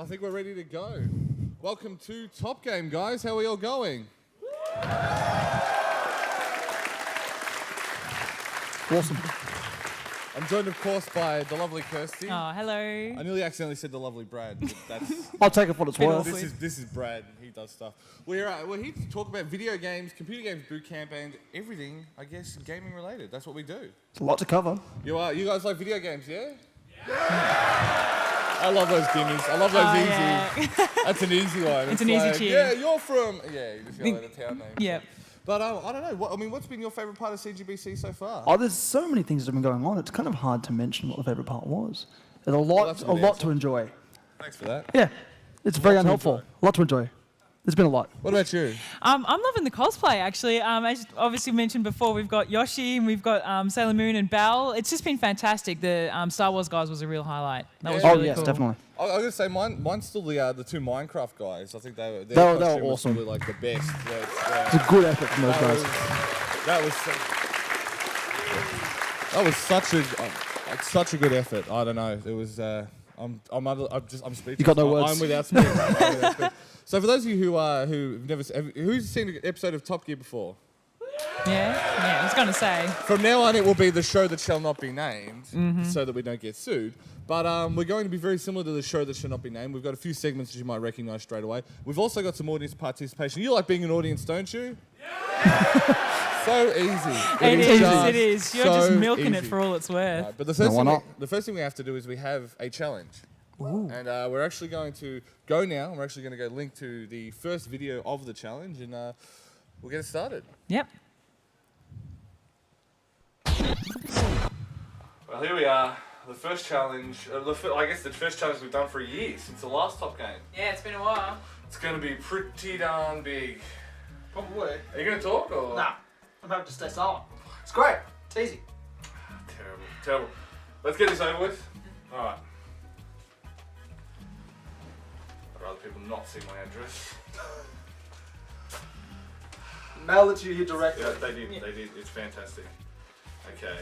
I think we're ready to go. Welcome to Top Game, guys. How are we all going? Awesome. I'm joined, of course, by the lovely Kirsty. Oh, hello. I nearly accidentally said the lovely Brad, but that's... I'll take it for what it's worth. This is Brad. He does stuff. We're here to talk about video games, computer games boot camp, and everything, I guess, gaming related. That's what we do. It's a lot to cover. You guys like video games, yeah? I love those gimmies. I love those easy. Yeah. That's an easy one. It's an easy cheer. Yeah, you're from... Yeah, you just yell out a town name. Yep. But I don't know. What's been your favourite part of CGBC so far? Oh, there's so many things that have been going on. It's kind of hard to mention what the favourite part was. There's a lot to enjoy. Thanks for that. Yeah, it's very unhelpful. A lot to enjoy. There's been a lot. What about you? I'm loving the cosplay, actually. As obviously mentioned before, we've got Yoshi and we've got Sailor Moon and Belle. It's just been fantastic. The Star Wars guys was a real highlight. That was really cool. Definitely. I was going to say, mine's still the two Minecraft guys. I think they were awesome. Probably, like the best. It's a good effort from those guys. That was such a good effort. I don't know. It was. I'm speechless. You got no words. I'm without speech. So for those of you who've never who's seen an episode of Top Gear before? Yeah, I was going to say. From now on, it will be the show that shall not be named, so that we don't get sued. But we're going to be very similar to the show that shall not be named. We've got a few segments that you might recognise straight away. We've also got some audience participation. You like being an audience, don't you? Yeah! So easy. It is. You're just milking it for all it's worth. Right, but the first thing we have to do is we have a challenge. Ooh. And we're actually going to go now. We're actually going to go link to the first video of the challenge, and we'll get it started. Yep. Well, here we are. The first challenge, I guess the first challenge we've done for a year, since the last Top Game. Yeah, it's been a while. It's going to be pretty darn big. Probably. Are you going to talk, or...? Nah, I'm having to stay silent. It's great. It's easy. Terrible. Let's get this over with. Alright. I'd rather people not see my address. Mail it to you here directly. Yeah, they did. It's fantastic. Okay.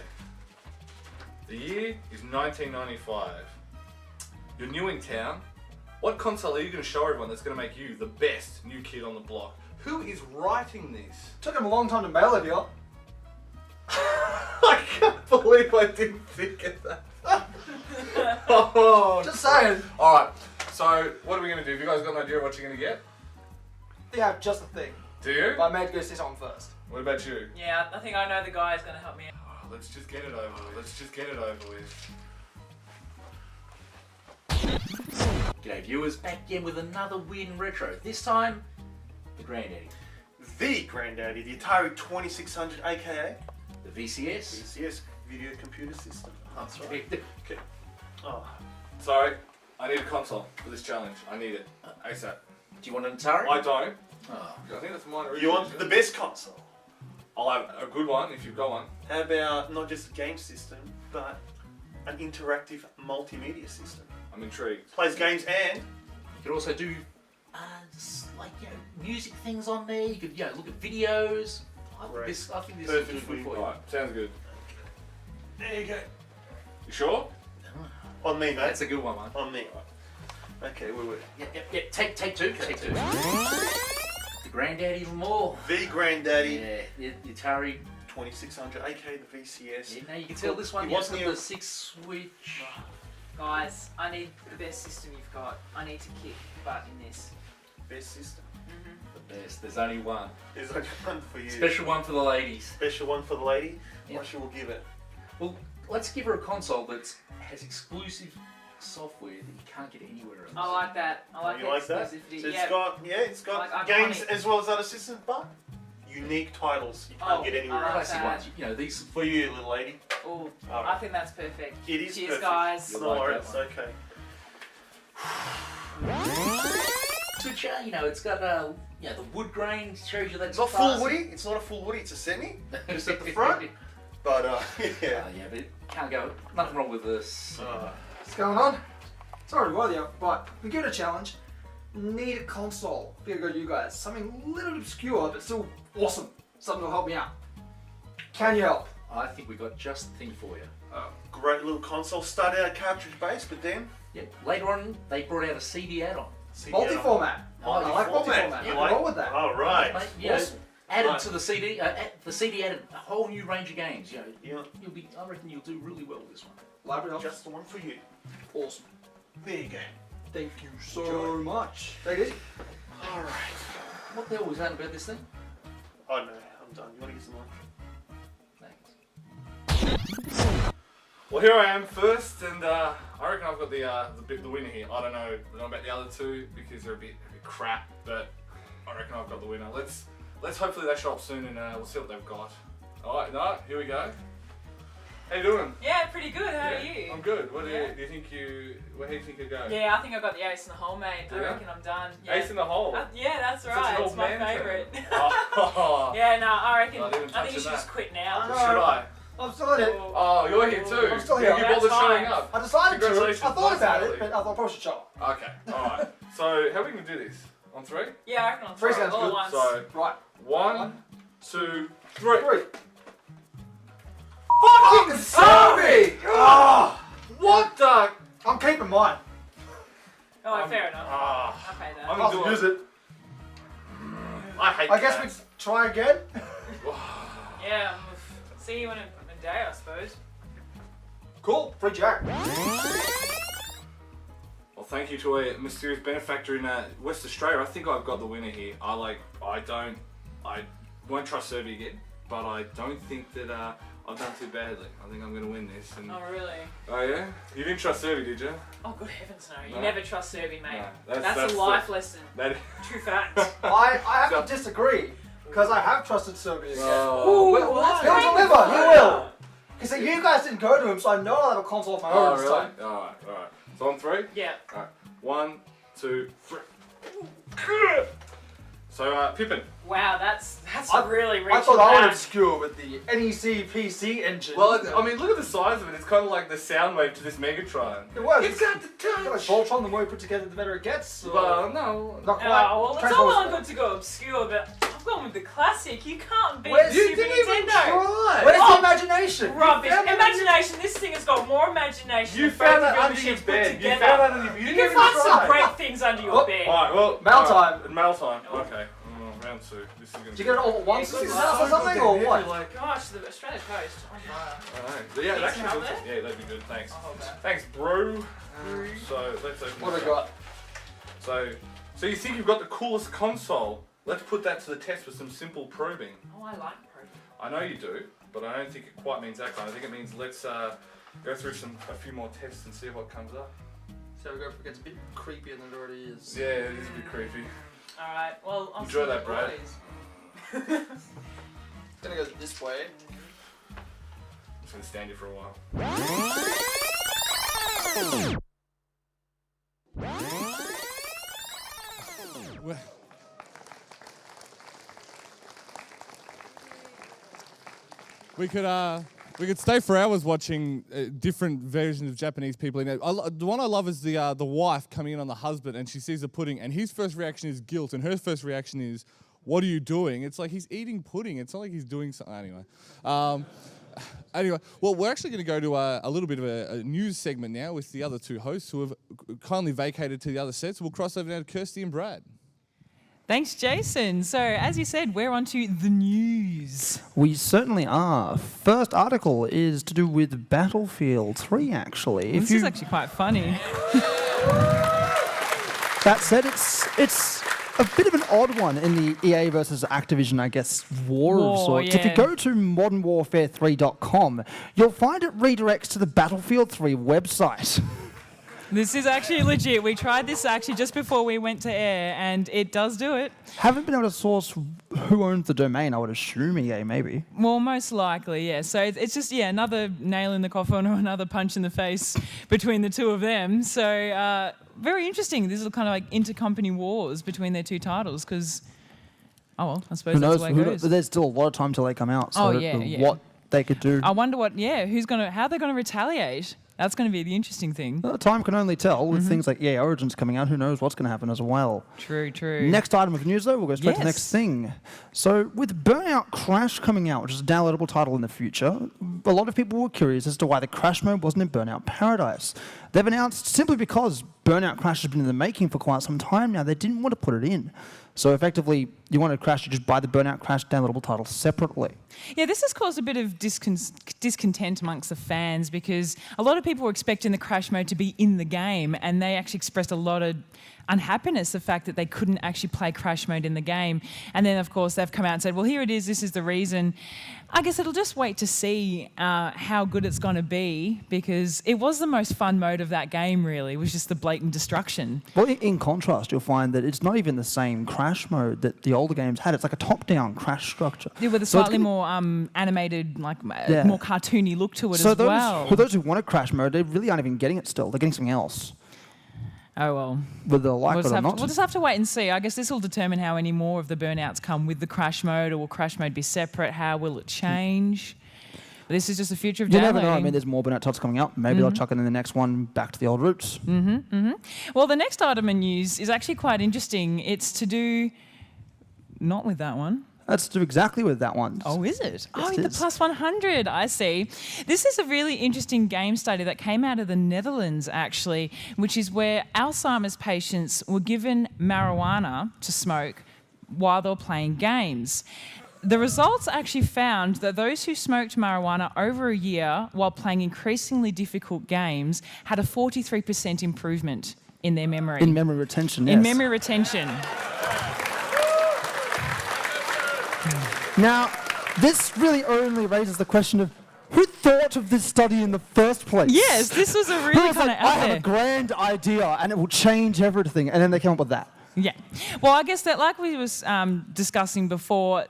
The year is 1995. You're new in town. What console are you going to show everyone that's going to make you the best new kid on the block? Who is writing this? Took him a long time to mail it here. I can't believe I didn't think of that. Oh, just saying. Alright, so what are we going to do? Have you guys got an idea of what you're going to get? Yeah, just a thing. Do you? But I made go see something first. What about you? Yeah, I think I know the guy who's going to help me out. Oh, let's just get it over with. G'day viewers, back again with another Win Retro. This time, the Granddaddy. The Granddaddy, the Atari 2600 aka The VCS. VCS, Video Computer System. That's right. Okay. Oh. Sorry, I need a console for this challenge. I need it. ASAP. Do you want an Atari? I don't. Oh. I think that's mine originally. You want the best console? I'll have a good one if you've got one. How about not just a game system, but an interactive multimedia system? I'm intrigued. Plays games and... You could also do, music things on there. You could, look at videos. I think this is Perfect good for you. Alright, sounds good. There you go. You sure? On me, mate. That's a good one, mate. On me. Okay, we were. Yep. Take two. Take two. The Granddaddy even more. The Granddaddy. Yeah, the Atari 2600 aka the VCS. Yeah, now you can tell this one has got the 6-switch. Guys, I need the best system you've got. I need to kick butt in this. Best system. The best. There's only one. There's only one for you. Special one for the ladies. Special one for the lady. Yep. What shall we give it? Well, let's give her a console that has exclusive software that you can't get anywhere else. I like that. I like You like that? exclusivity. So Yeah. it's got Like games iconic. as well as other systems, but unique titles you can't get anywhere else. Classic ones. These For you, little lady. Oh, Alright. I think that's perfect. It is Cheers, perfect. guys. No like worries, that one. okay. switch, it's got the wood grain shows you that It's not full woody. It's not a full woody. It's a semi. Just at the front. But yeah, but it can't go. Nothing wrong with this. What's going on? Sorry to bother you, but we get a challenge. Need a console. Here go you guys. Something a little obscure, but still awesome. Something will help me out. Can you help? I think we got just the thing for you. great little console. Started out cartridge based, but then Yep. Later on, they brought out a CD add-on. Multi-format. I like multi-format. Yeah. I'm roll with that. All right. Like, you know, added Right. to the CD. The CD added a whole new range of games. You know, Yeah. I reckon you'll do really well with this one. Library Office. Just the one for you. Awesome. There you go. Thank you so Enjoy. much. Take it easy. All right. What the hell was that about this thing? Oh no, I'm done. You want to get some lunch? Thanks. Well, here I am first, and I reckon I've got the winner here. I don't know about the other two because they're a bit crap, but I reckon I've got the winner. Let's hopefully they show up soon, and we'll see what they've got. All right, no, here we go. How you doing? Yeah, pretty good. How are you? I'm good. What Yeah. do you think Where do you think you go? Yeah, I think I got the ace in the hole, mate. I Yeah? reckon I'm done. Yeah. Ace in the hole. Yeah, that's Such right. an It's old my man term. favourite. Oh. Yeah, no, I reckon. Not even I think you touching should just that. quit now. No. Should I? I'm still in it. Oh, you're here too. I'm still here. You bothered That's showing fine. up. I decided to. Congratulations. I thought about Nice it, but I thought I probably should show up. Okay, alright. So, how are we going to do this? On three? Yeah, I reckon I'll Three throw it sounds all good. at once. So, Right. 1, 2, 3. Three. Fucking Sophie! Oh, What the? I'm keeping mine. Oh, fair enough. Ah, I'll pay that. I'm I'll gonna do use it. it. I hate I guess we cats. try again. Yeah, see you in a day, I suppose. Cool. Free Jack. Well, thank you to a mysterious benefactor in West Australia. I think I've got the winner here. I won't trust Serbia again, but I don't think that I've done too badly. I think I'm going to win this. And Oh, really? oh yeah? You didn't trust Serbia, did you? Oh, good heavens, no. You No. never trust Serbia, mate. No, That's a life lesson. That. True fact. I have to disagree because I have trusted Serbia again. Oh. Ooh, Well, that's he'll deliver. He will. Because you guys didn't go to him, so I know I'll have a console of my Oh, own this really? time. Alright. So on 3? Yeah. Alright. 1, 2, 3. So, Pippin. Wow, that's I- really reaching I thought I would back. obscure with the NEC PC engine. Well, I mean, look at the size of it. It's kind of like the sound wave to this Megatron. it was. It's got the Got like touch. Voltron, the more you put together, the better it gets. Or Well, no. not quite. Oh, well, it's all well and Transformers. good to go obscure, but I've gone with the classic. You can't beat Where's- the You Super didn't even Nintendo. try. Where's Oh, the imagination? Rubbish. found it- Imagination. This thing has got more imagination. You than found both that of your under your machines put bed. You together. found that under your bed. You didn't can even find some try. great things under your Oh, bed. Alright, well. Mail alright, time. Mail time. Okay. Round 2. This is gonna Did you get it all at once Yeah, in good his house or luck. something, or what? Like, Gosh, the Australia Coast. Oh, wow. alright. Yeah, Thanks that actually for looks having yeah, that'd be good. Thanks. I'll hold that. Thanks, bro. So let's open What this have I up. got? So you think you've got the coolest console? Let's put that to the test with some simple probing. Oh, I like probing. I know you do, but I don't think it quite means that kind. I think it means let's go through a few more tests and see what comes up. So it gets a bit creepier than it already is. Yeah, it is a bit creepy. All right. Well, I'll Enjoy see that, you Brad. boys. It's gonna go this way. I'm just gonna stand here for a while. We could stay for hours watching different versions of Japanese people. The one I love is the wife coming in on the husband, and she sees the pudding, and his first reaction is guilt, and her first reaction is, "What are you doing?" It's like he's eating pudding. It's not like he's doing something. Anyway, well, we're actually going to go to a little bit of a news segment now with the other two hosts who have kindly vacated to the other set. So we'll cross over now to Kirsty and Brad. Thanks, Jason. So, as you said, we're on to the news. We certainly are. First article is to do with Battlefield 3, actually. This is actually quite funny. That said, it's a bit of an odd one in the EA versus Activision, I guess, war of sorts. If you yeah. go to modernwarfare3.com, you'll find it redirects to the Battlefield 3 website. This is actually legit. We tried this actually just before we went to air, and it does do it. Haven't been able to source who owns the domain. I would assume EA, maybe. Well, most likely, yeah. So it's just, yeah, another nail in the coffin or another punch in the face between the two of them. So very interesting. These are kind of like intercompany wars between their two titles because, oh, well, I suppose Who that's knows? the way it goes. There's still a lot of time till they come out. So Oh, yeah, yeah. what they could do. I wonder how they're going to retaliate. That's going to be the interesting thing. Time can only tell with things like EA Origins coming out. Who knows what's going to happen as well. True, true. Next item of news, though, we'll go straight to the Yes. next thing. So, with Burnout Crash coming out, which is a downloadable title in the future, a lot of people were curious as to why the crash mode wasn't in Burnout Paradise. They've announced simply because Burnout Crash has been in the making for quite some time now, they didn't want to put it in. So effectively, you want to crash, you just buy the Burnout Crash downloadable title separately. Yeah, this has caused a bit of discontent amongst the fans because a lot of people were expecting the crash mode to be in the game, and they actually expressed a lot of unhappiness, the fact that they couldn't actually play crash mode in the game. And then, of course, they've come out and said, well, here it is, this is the reason. I guess it'll just wait to see how good it's going to be, because it was the most fun mode of that game, really. It was just the blatant destruction. Well, in contrast, you'll find that it's not even the same crash mode that the older games had. It's like a top-down crash structure. Yeah, with a slightly more animated, more cartoony look to it as well. For those who want a crash mode, they really aren't even getting it still. They're getting something else. Oh, well. Whether they'll like it or not. We'll just have to wait and see. I guess this will determine how any more of the burnouts come with the crash mode, or will crash mode be separate? How will it change? This is just the future of downloading. You never know. I mean, there's more burnout titles coming up. Maybe they'll chuck it in the next one back to the old roots. Well, the next item in news is actually quite interesting. It's to do not with that one. That's to do exactly with that one. Oh, is it? Yes, Oh, it the is. plus 100, I see. This is a really interesting game study that came out of the Netherlands, actually, which is where Alzheimer's patients were given marijuana to smoke while they were playing games. The results actually found that those who smoked marijuana over a year while playing increasingly difficult games had a 43% improvement in their memory. In memory retention, yes. In memory retention. Now, this really only raises the question of who thought of this study in the first place? Yes, this was a Who really was kind like, of I out have there. a grand idea and it will change everything, and then they came up with that. Yeah. Well, I guess that, like we was discussing before,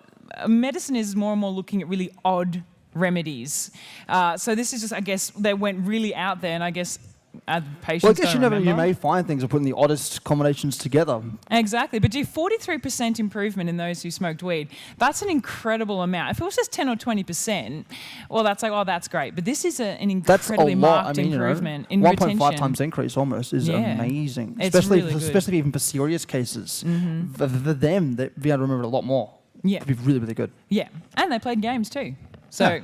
medicine is more and more looking at really odd remedies. So this is just, I guess, they went really out there, and I guess patients Well, I guess don't you may find things are putting the oddest combinations together. Exactly. But 43% improvement in those who smoked weed, that's an incredible amount. If it was just 10 or 20%, well, that's like, oh, that's great. But this is an incredibly marked improvement in retention. 1.5 times increase almost is amazing. It's especially, really good. especially even for serious cases. For them, they'd be able to remember it a lot more. Yeah. It'd be really, really good. Yeah. And they played games too. So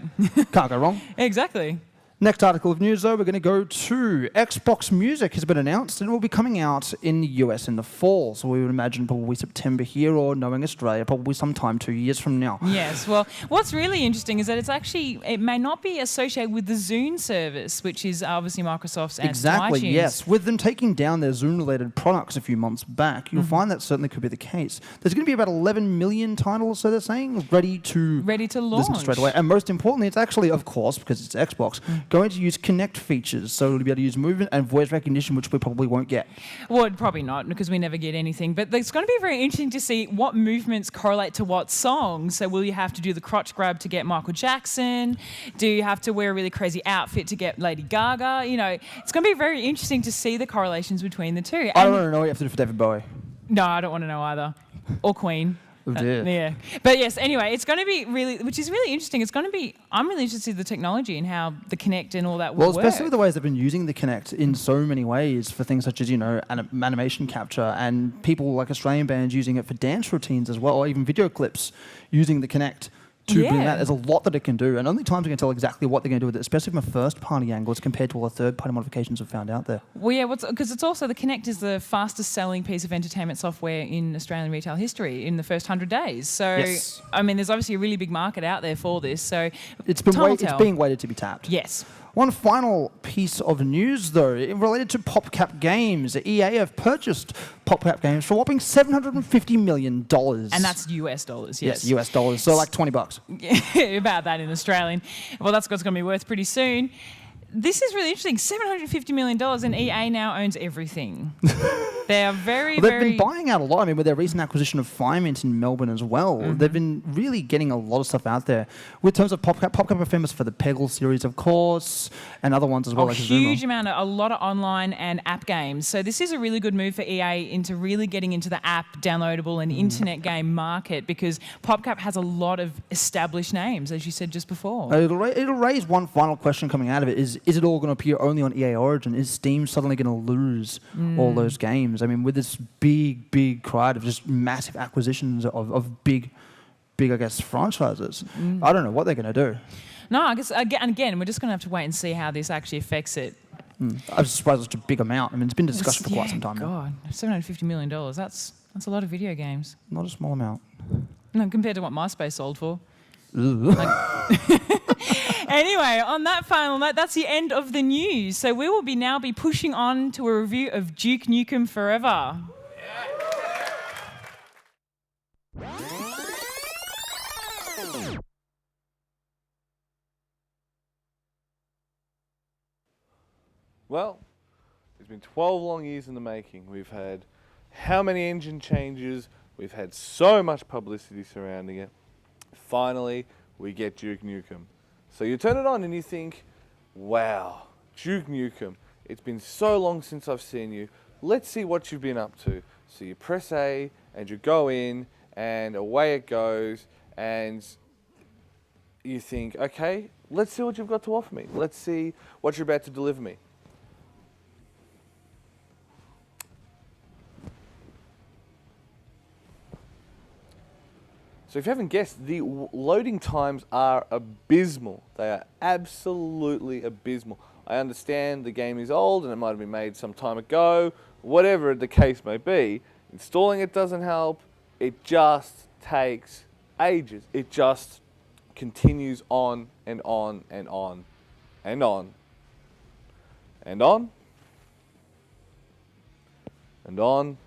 Can't go wrong. exactly. Next article of news, though, we're going to go to Xbox Music has been announced and will be coming out in the US in the fall. So we would imagine probably September here, or knowing Australia, probably sometime 2 years from now. Yes. Well, what's really interesting is that it may not be associated with the Zune service, which is obviously Microsoft's answer Exactly, to iTunes. yes. With them taking down their Zune-related products a few months back, you'll find that certainly could be the case. There's going to be about 11 million titles, so they're saying, ready to launch. listen straight away. And most importantly, it's actually, of course, because it's Xbox, going to use Connect features, so it'll be able to use movement and voice recognition, which we probably won't get. Well, probably not, because we never get anything. But it's going to be very interesting to see what movements correlate to what songs. So will you have to do the crotch grab to get Michael Jackson? Do you have to wear a really crazy outfit to get Lady Gaga? You know, it's going to be very interesting to see the correlations between the two. I don't want to know what you have to do for David Bowie. No, I don't want to know either. Or Queen. Oh dear. Yeah. But yes, anyway, it's going to be really, which is really interesting. It's going to be, I'm really interested in the technology and how the Kinect and all that will work. Well, especially the ways they've been using the Kinect in so many ways for things such as, animation capture, and people like Australian bands using it for dance routines as well, or even video clips using the Kinect to bring that. There's a lot that it can do, and only times we can tell exactly what they're going to do with it, especially from a first-party angle as compared to all the third-party modifications we've found out there. Well, yeah, because it's also, the Kinect is the fastest-selling piece of entertainment software in Australian retail history in the first 100 days. So, Yes. I mean, there's obviously a really big market out there for this. So, It's time being waited to be tapped. Yes. One final piece of news, though, related to PopCap Games. EA have purchased PopCap Games for a whopping $750 million. And that's US dollars, yes. Yes, US dollars, so like $20. About that in Australian. Well, that's what it's going to be worth pretty soon. This is really interesting. $750 million, and EA now owns everything. They are They've been buying out a lot. I mean, with their recent acquisition of Firemint in Melbourne as well, they've been really getting a lot of stuff out there. With terms of PopCap, PopCap are famous for the Peggle series, of course, and other ones as well. Like A lot of online and app games. So this is a really good move for EA into really getting into the app, downloadable, and internet game market, because PopCap has a lot of established names, as you said just before. It'll raise one final question coming out of it: is it all going to appear only on EA Origin? Is Steam suddenly going to lose all those games? I mean, with this big crowd of just massive acquisitions of big, I guess, franchises, I don't know what they're going to do. No, I guess again, we're just going to have to wait and see how this actually affects it. I was surprised it's such a big amount. I mean, it's been discussed for quite some time now. God, $750 million. That's a lot of video games. Not a small amount. No, compared to what MySpace sold for. Ugh. Anyway, on that final note, that's the end of the news. So we will now be pushing on to a review of Duke Nukem Forever. Well, it's been 12 long years in the making. We've had how many engine changes? We've had so much publicity surrounding it. Finally, we get Duke Nukem. So you turn it on and you think, wow, Duke Nukem. It's been so long since I've seen you. Let's see what you've been up to. So you press A and you go in and away it goes and you think, okay, let's see what you've got to offer me. Let's see what you're about to deliver me. So if you haven't guessed, the loading times are abysmal. They are absolutely abysmal. I understand the game is old and it might have been made some time ago, whatever the case may be. Installing it doesn't help. It just takes ages. It just continues on and on and on and on and on and on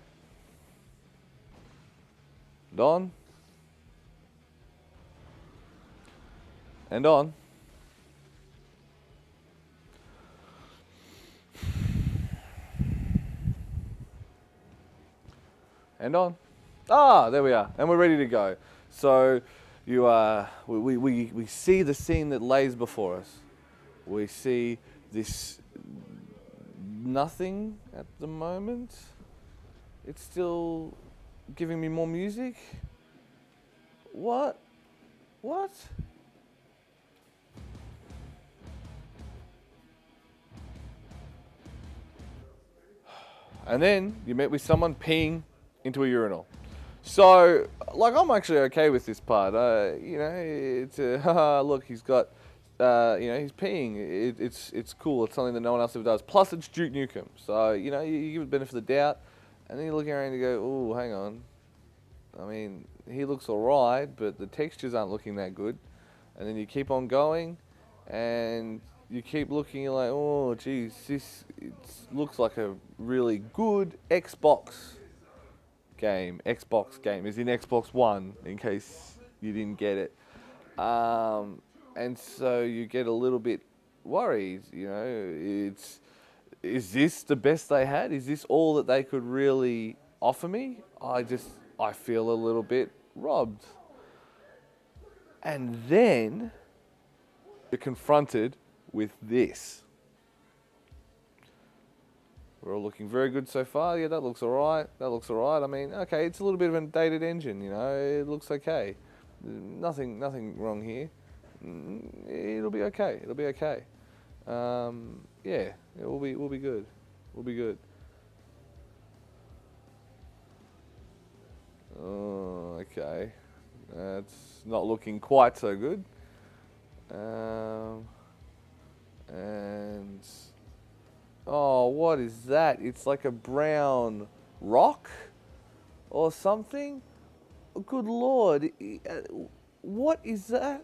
and on and on. And on. Ah, there we are. And we're ready to go. So we see the scene that lays before us. We see this nothing at the moment. It's still giving me more music. What? What? And then you met with someone peeing into a urinal. So, like, I'm actually okay with this part. You know, it's look, he's got, you know, he's peeing. It's cool. It's something that no one else ever does. Plus, it's Duke Nukem. So, you know, you give it the benefit of the doubt, and then you look around and you go, oh, hang on. I mean, he looks all right, but the textures aren't looking that good. And then you keep on going, and you keep looking, you're like, oh, geez, this looks like a really good Xbox game. Xbox game, is in Xbox One, in case you didn't get it. And so you get a little bit worried, you know, is this the best they had? Is this all that they could really offer me? I feel a little bit robbed. And then you're confronted with this. We're all looking very good so far. Yeah, that looks alright. That looks alright. I mean, okay, it's a little bit of a dated engine, you know. It looks okay. Nothing wrong here. It'll be okay. It'll be okay. Yeah, we'll be good. We'll be good. Oh, okay. That's not looking quite so good. And oh, what is that? It's like a brown rock or something. Oh, good Lord, what is that?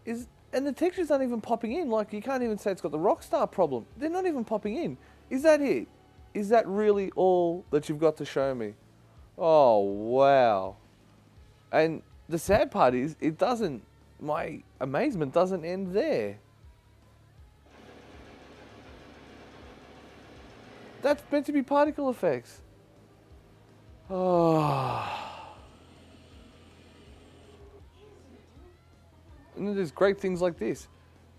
And the textures aren't even popping in. Like, you can't even say it's got the Rockstar problem. They're not even popping in. Is that it? Is that really all that you've got to show me? Oh, wow. And the sad part is, my amazement doesn't end there. That's meant to be particle effects. Oh. And then there's great things like this.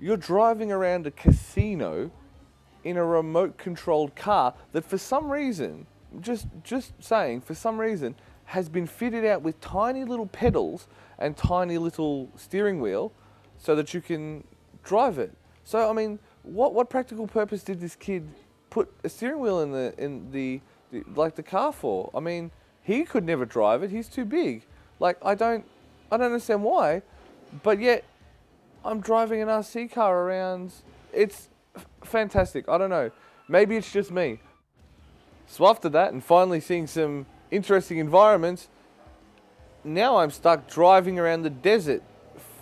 You're driving around a casino in a remote-controlled car that for some reason, just saying, for some reason, has been fitted out with tiny little pedals and tiny little steering wheel so that you can drive it. So, I mean, what practical purpose did this kid put a steering wheel in the car for? I mean, he could never drive it. He's too big. Like, I don't understand why, but yet I'm driving an RC car around. It's fantastic. I don't know. Maybe it's just me. So after that, and finally seeing some interesting environments, now I'm stuck driving around the desert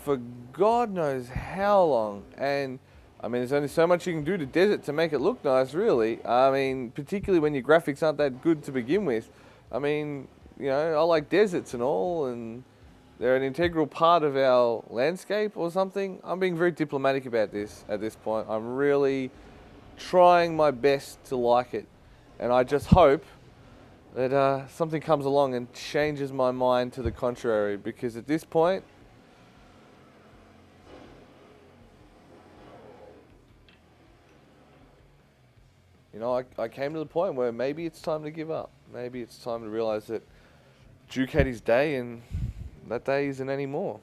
for God knows how long. And I mean, there's only so much you can do to desert to make it look nice, really. I mean, particularly when your graphics aren't that good to begin with. I mean, you know, I like deserts and all, and they're an integral part of our landscape or something. I'm being very diplomatic about this at this point. I'm really trying my best to like it. And I just hope that something comes along and changes my mind to the contrary, because at this point, you know, I came to the point where maybe it's time to give up. Maybe it's time to realize that Duke had his day and that day isn't anymore.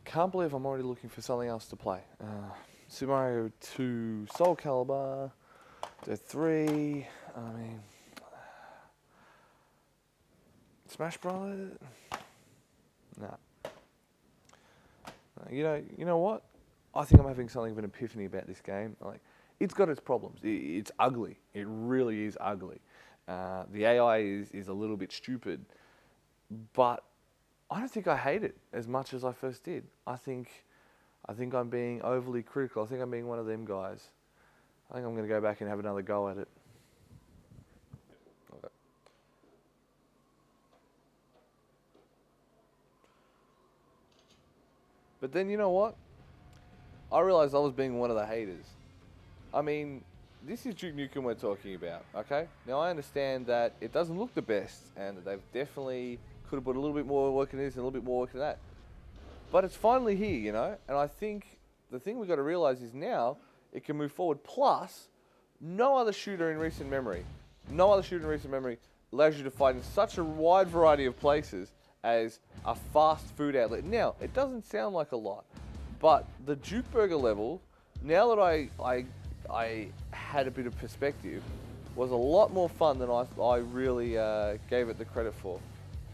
Can't believe I'm already looking for something else to play. Super Mario 2 Soul Calibur, the 3, I mean, Smash Brothers. Nah. You know what? I think I'm having something of an epiphany about this game. Like, it's got its problems. It's ugly. It really is ugly. The AI is a little bit stupid, but I don't think I hate it as much as I first did. I think I'm being overly critical. I think I'm being one of them guys. I think I'm going to go back and have another go at it. Okay. But then, you know what? I realized I was being one of the haters. I mean, this is Duke Nukem we're talking about, okay? Now, I understand that it doesn't look the best, and that they've definitely could have put a little bit more work in this and a little bit more work in that. But it's finally here, you know? And I think the thing we've got to realize is now it can move forward. Plus, no other shooter in recent memory allows you to fight in such a wide variety of places as a fast food outlet. Now, it doesn't sound like a lot, but the Duke Burger level, now that I had a bit of perspective, was a lot more fun than I really gave it the credit for.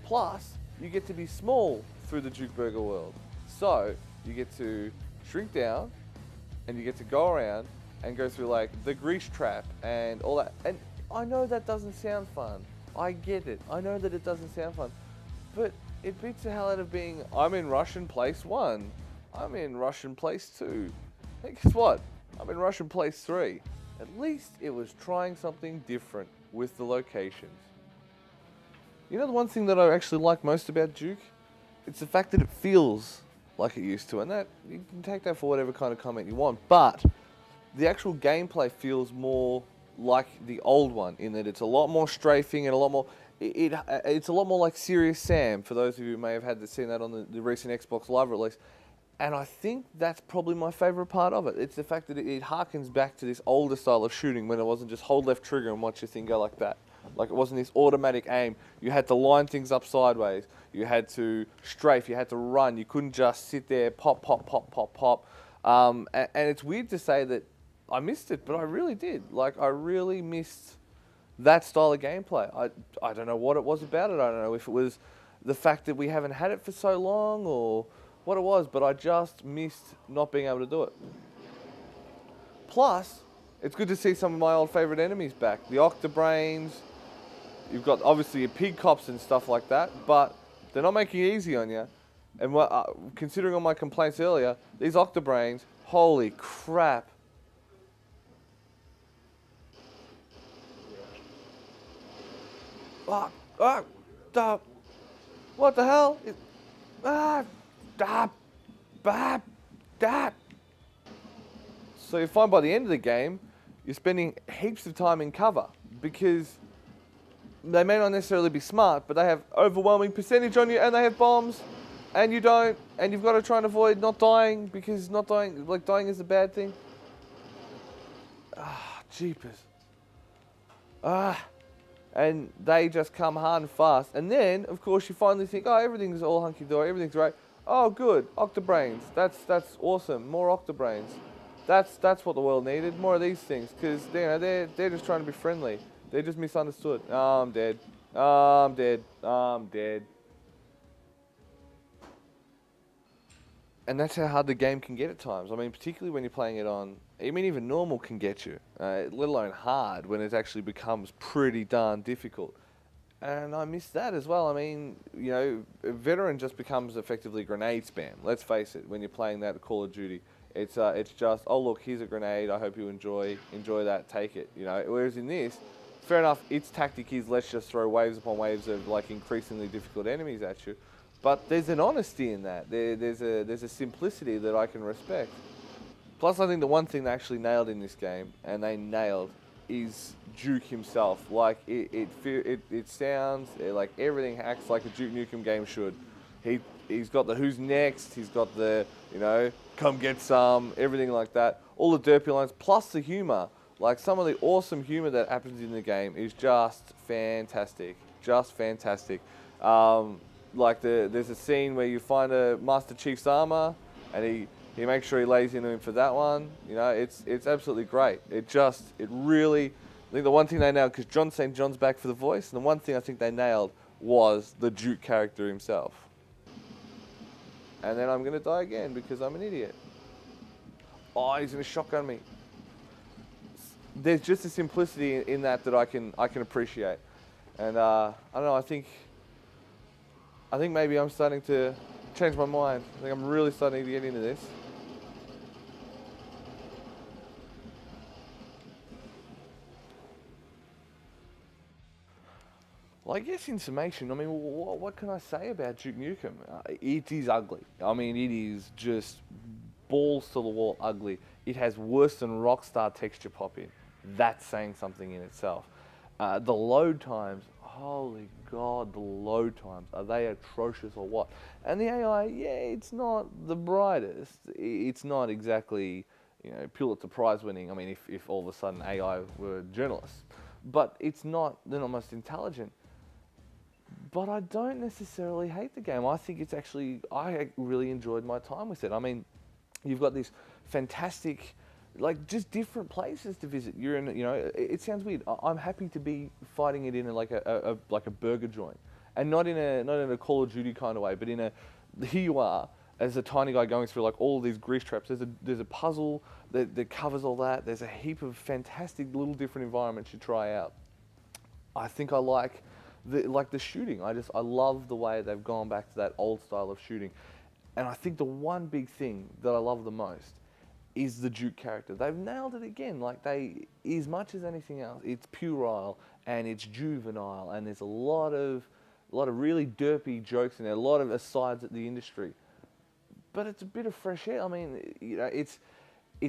Plus, you get to be small through the Duke Burger world. So, you get to shrink down, and you get to go around and go through like the grease trap and all that. And I know that doesn't sound fun. I get it. I know that it doesn't sound fun. But it beats the hell out of being, I'm in Russian place 1. I'm in Russian place 2. Hey, guess what? I'm in Russian place 3. At least it was trying something different with the locations. You know the one thing that I actually like most about Duke? It's the fact that it feels like it used to, and that you can take that for whatever kind of comment you want, but the actual gameplay feels more like the old one in that it's a lot more strafing and a lot more, it's a lot more like Serious Sam, for those of you who may have seen that on the recent Xbox Live release. And I think that's probably my favourite part of it. It's the fact that it harkens back to this older style of shooting when it wasn't just hold left trigger and watch your thing go like that. Like, it wasn't this automatic aim. You had to line things up sideways. You had to strafe. You had to run. You couldn't just sit there, pop, pop, pop, pop, pop. And it's weird to say that I missed it, but I really did. Like, I really missed that style of gameplay. I don't know what it was about it. I don't know if it was the fact that we haven't had it for so long or what it was, but I just missed not being able to do it. Plus, it's good to see some of my old favourite enemies back. The Octobrains. You've got obviously your pig cops and stuff like that, but they're not making it easy on you. And considering all my complaints earlier, these Octobrains, holy crap. What the hell? So you find by the end of the game, you're spending heaps of time in cover because they may not necessarily be smart, but they have overwhelming percentage on you, and they have bombs, and you don't, and you've got to try and avoid not dying, because dying is a bad thing. Jeepers. And they just come hard and fast. And then, of course, you finally think, oh, everything's all hunky-dory, everything's right. Oh, good, Octobrains. That's awesome. More Octobrains. That's what the world needed. More of these things, because they're just trying to be friendly. They're just misunderstood. Oh, I'm dead. Oh, I'm dead. Oh, I'm dead. And that's how hard the game can get at times. I mean, particularly when you're playing it on... I mean, even normal can get you, let alone hard, when it actually becomes pretty darn difficult. And I miss that as well. I mean, you know, veteran just becomes effectively grenade spam. Let's face it, when you're playing that Call of Duty, it's just, oh look, here's a grenade. I hope you enjoy that. Take it. You know. Whereas in this, fair enough. Its tactic is let's just throw waves upon waves of like increasingly difficult enemies at you. But there's an honesty in that. There's a simplicity that I can respect. Plus, I think the one thing they actually nailed in this game, and they nailed, is Duke himself. Like it sounds like everything acts like a Duke Nukem game should. He's got the who's next. He's got the come get some, everything like that. All the derpy lines plus the humor. Like some of the awesome humor that happens in the game is just fantastic. Just fantastic. Like there's a scene where you find a Master Chief's armor, and he makes sure he lays into him for that one. You know, it's absolutely great. It really, I think the one thing they nailed, because John's saying John's back for the voice, and the one thing I think they nailed was the Duke character himself. And then I'm going to die again because I'm an idiot. Oh, he's going to shotgun me. There's just a simplicity in that I can appreciate. And I don't know, I think maybe I'm starting to change my mind. I think I'm really starting to get into this. Well, I guess in summation, I mean, what can I say about Duke Nukem? It is ugly. I mean, it is just balls to the wall ugly. It has worse than Rockstar texture pop-in. That's saying something in itself. The load times, holy God, the load times. Are they atrocious or what? And the AI, yeah, it's not the brightest. It's not exactly, Pulitzer Prize winning. I mean, if all of a sudden AI were journalists. But they're not most intelligent. But I don't necessarily hate the game. I think I really enjoyed my time with it. I mean, you've got this fantastic, just different places to visit. You're in, it sounds weird. I'm happy to be fighting it in a burger joint, and not in a Call of Duty kind of way, but here you are as a tiny guy going through all these grease traps. There's a puzzle that covers all that. There's a heap of fantastic little different environments you try out. I think I like the shooting. I love the way they've gone back to that old style of shooting. And I think the one big thing that I love the most is the Duke character. They've nailed it again. As much as anything else, it's puerile and it's juvenile, and there's a lot of really derpy jokes in there, a lot of asides at the industry. But it's a bit of fresh air. I mean, it's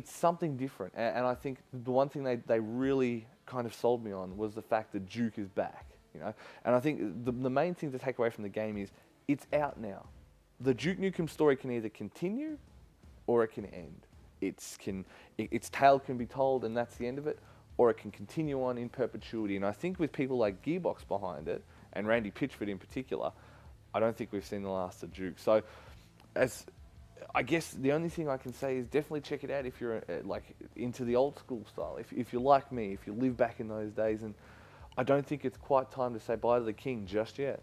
something different. And I think the one thing they really kind of sold me on was the fact that Duke is back. And I think the main thing to take away from the game is it's out now. The Duke Nukem story can either continue or it can end. Its tale can be told and that's the end of it, or it can continue on in perpetuity. And I think with people like Gearbox behind it, and Randy Pitchford in particular, I don't think we've seen the last of Duke. So, I guess the only thing I can say is definitely check it out if you're into the old school style. If you're like me, if you live back in those days, and I don't think it's quite time to say bye to the king just yet.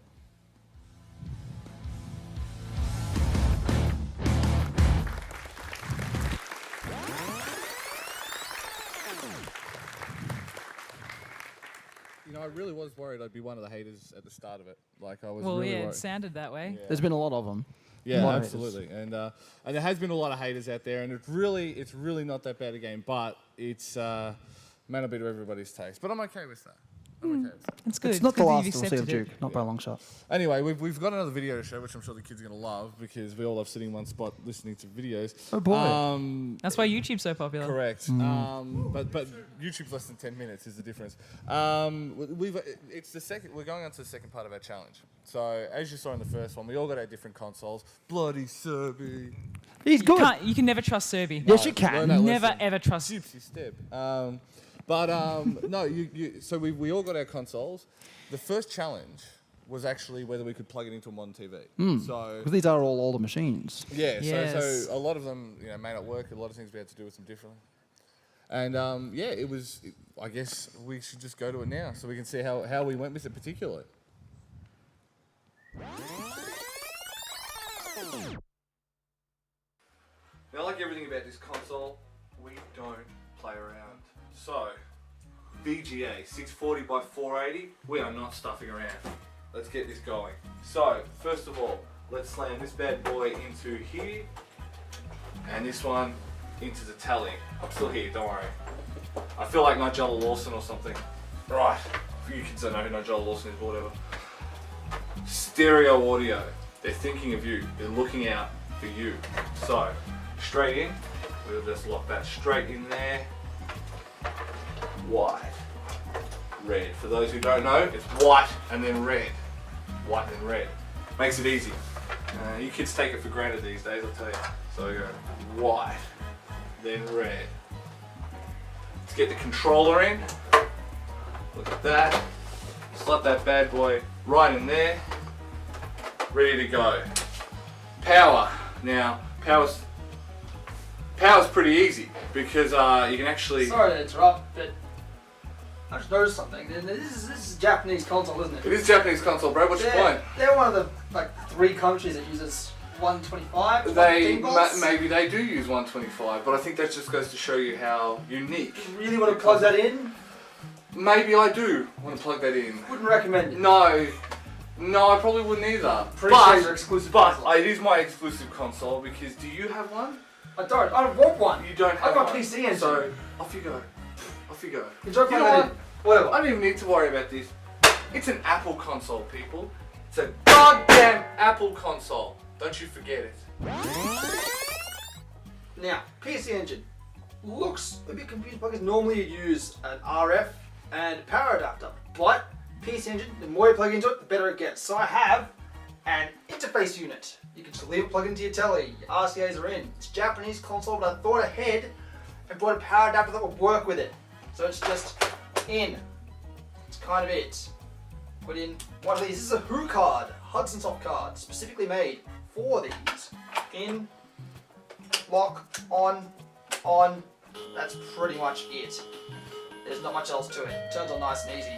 I really was worried I'd be one of the haters at the start of it. I was well, really yeah, worried. it sounded that way. Yeah. There's been a lot of them. Yeah, absolutely. And there has been a lot of haters out there, and it's really not that bad a game, but it's may not be to everybody's taste. But I'm okay with that. It's good. It's not the good that last you've we'll see of accepted it. Duke, not by a long shot. Anyway, we've got another video to show, which I'm sure the kids are going to love because we all love sitting in one spot listening to videos. Oh boy. That's why YouTube's so popular. Correct. But YouTube's less than 10 minutes is the difference. It's the second. We're going on to the second part of our challenge. So as you saw in the first one, we all got our different consoles. Bloody Serby. He's good. You can never trust Serby. Yes, you Learn can. that Never lesson. ever trust. Gypsy step. No, so we all got our consoles. The first challenge was actually whether we could plug it into a modern TV. So Because these are all older machines. yeah, Yes. so a lot of them may not work. A lot of things we had to do with them differently. And yeah, I guess we should just go to it now so we can see how we went with it particularly. Now, like everything about this console, we don't play around. So, VGA 640 by 480, we are not stuffing around. Let's get this going. So, first of all, let's slam this bad boy into here, and this one into the telly. I'm still here, don't worry. I feel like Nigella Lawson or something. Right, for you kids don't know who Nigella Lawson is, but whatever. Stereo audio. They're thinking of you. They're looking out for you. So, straight in. We'll just lock that straight in there. White. Red. For those who don't know, it's white and then red. White and red. Makes it easy. You kids take it for granted these days, I'll tell you. So we go white, then red. Let's get the controller in. Look at that. Slot that bad boy right in there. Ready to go. Power. Now, power's pretty easy because you can actually... Sorry to interrupt, but I just noticed something. This is a Japanese console, isn't it? It is a Japanese console, bro. What's your point? They're one of the 3 countries that uses 125. Maybe they do use 125, but I think that just goes to show you how unique. You really want to plug that in? Maybe I do want to plug that in. Wouldn't recommend it. No, I probably wouldn't either. Pretty sure it's your exclusive console. It is my exclusive console because do you have one? I don't want one. You don't have I've got one. PC engine. So off you go. Off you go. You don't You plug know that what? in. Whatever. I don't even need to worry about this. It's an Apple console, people. It's a goddamn Apple console. Don't you forget it. Now, PC engine looks a bit confused because normally you use an RF and power adapter, but PC engine, the more you plug into it, the better it gets. So I have an interface unit. You can just leave it plugged into your telly. Your RCAs are in. It's a Japanese console, but I thought ahead and bought a power adapter that would work with it. So it's just in. It's kind of it. Put in one of these. This is a Who card, Hudson Soft card, specifically made for these. In, lock, on. That's pretty much it. There's not much else to it. Turns on nice and easy.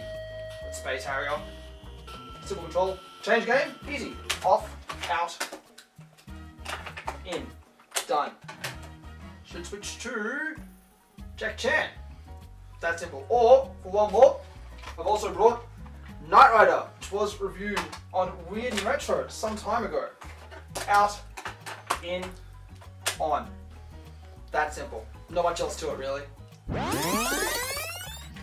With Space Harrier. Simple control. Change game, easy. Off, out, in. Done. Should switch to Jack Chan. That simple. Or, for one more, I've also brought Knight Rider, which was reviewed on Weird and Retro some time ago. Out, in, on. That simple. Not much else to it, really.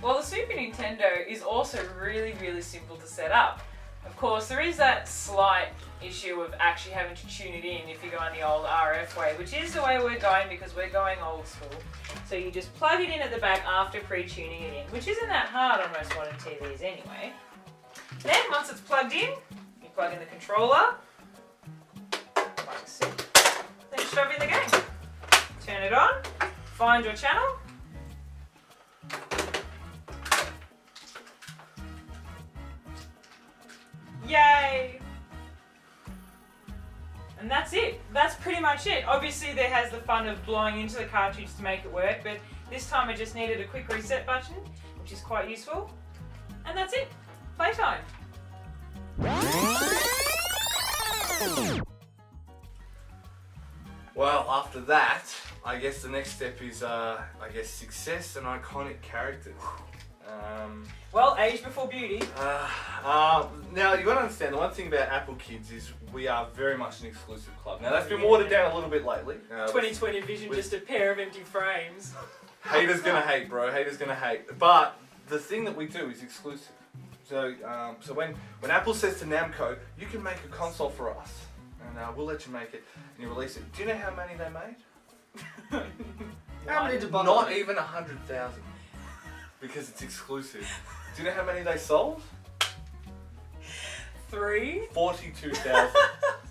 Well, the Super Nintendo is also really, really simple to set up. Of course, there is that slight issue of actually having to tune it in if you're going the old RF way, which is the way we're going because we're going old school. So you just plug it in at the back after pre-tuning it in, which isn't that hard on most modern TVs anyway. Then, once it's plugged in, you plug in the controller, like so, then shove in the game. Turn it on, find your channel, yay! And that's it. That's pretty much it. Obviously there has the fun of blowing into the cartridge to make it work, but this time I just needed a quick reset button, which is quite useful. And that's it. Playtime. Well, after that, I guess the next step is, success and iconic characters. Well, age before beauty. Now, you got to understand, the one thing about Apple Kids is we are very much an exclusive club. Now, that's been watered down a little bit lately. 2020 vision, just a pair of empty frames. Haters gonna hate, bro. Haters gonna hate. But the thing that we do is exclusive. So when Apple says to Namco, you can make a console for us, and we'll let you make it, and you release it. Do you know how many they made? How many did Not even 100,000. Because it's exclusive. Do you know how many they sold? 3? 42,000.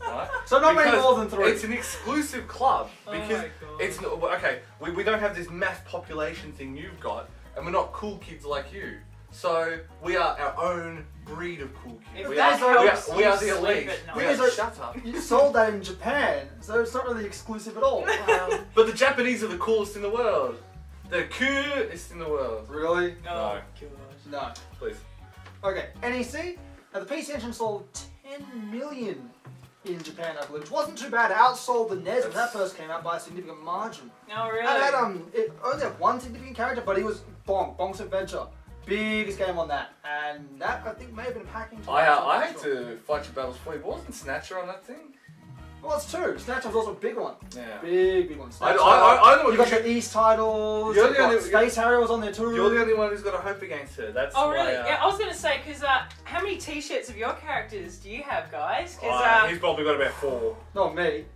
Right? So not many Because more than 3. It's an exclusive club because my God. it's not, okay. We don't have this mass population thing you've got, and we're not cool kids like you. So we are our own breed of cool kids. If We that are helps the you sleep elite. at night. We are, Because shut up. You sold that in Japan, so it's not really exclusive at all. But the Japanese are the coolest in the world. The coolest in the world. Really? Oh, No. Please. Okay, NEC. Now the PC Engine sold 10 million in Japan, I believe, which wasn't too bad. It outsold the NES when that first came out by a significant margin. Oh, really? And it only had one significant character, but he was Bonk's Adventure. Biggest game on that. And that, I think, may have been packing. I hate to fight your battles for you, but wasn't Snatcher on that thing? Well, it's two. Snatcher was also a big one. Yeah. Big one. I Snatcher, know what you got the East titles. You're the only- Space Harrier was on there too. You're the only one who's got a hope against her. That's Oh, why, really? Yeah, I was going to say, because how many t-shirts of your characters do you have, guys? Because, he's probably got about 4. Not me.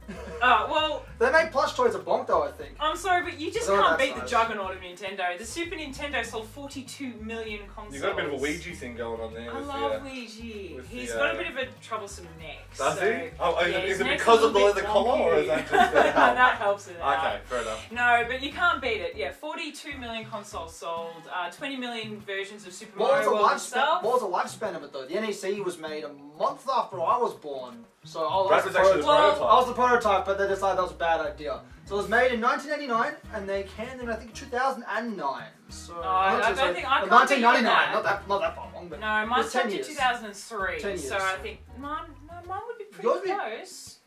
well, They made plush toys of Bonk though, I think. I'm sorry, but you just They're not can't that beat the size. juggernaut of Nintendo. The Super Nintendo sold 42 million consoles. You've got a bit of a Ouija thing going on there. I with love the, Ouija. with He's the, got a bit of a troublesome neck. Does so, he? Oh, yeah, is his it neck's because a of the little leather bit collar, or is wonky. that just That helps it out. Okay, fair enough. No, but you can't beat it. Yeah, 42 million consoles sold, 20 million versions of Super What was, Mario the World lifespan, itself. what was the lifespan of it though? The NEC was made a month after I was born. So I Brad was actually the prototype. I was the prototype, but they decided that was a bad idea. So it was made in 1989, and they canned in I think 2009. So I don't so- think I can't 1999, beat that. not that far long, but No, it mine's was 10 up to years. 2003. 10 years. So I think mine would be pretty Yours would be- close.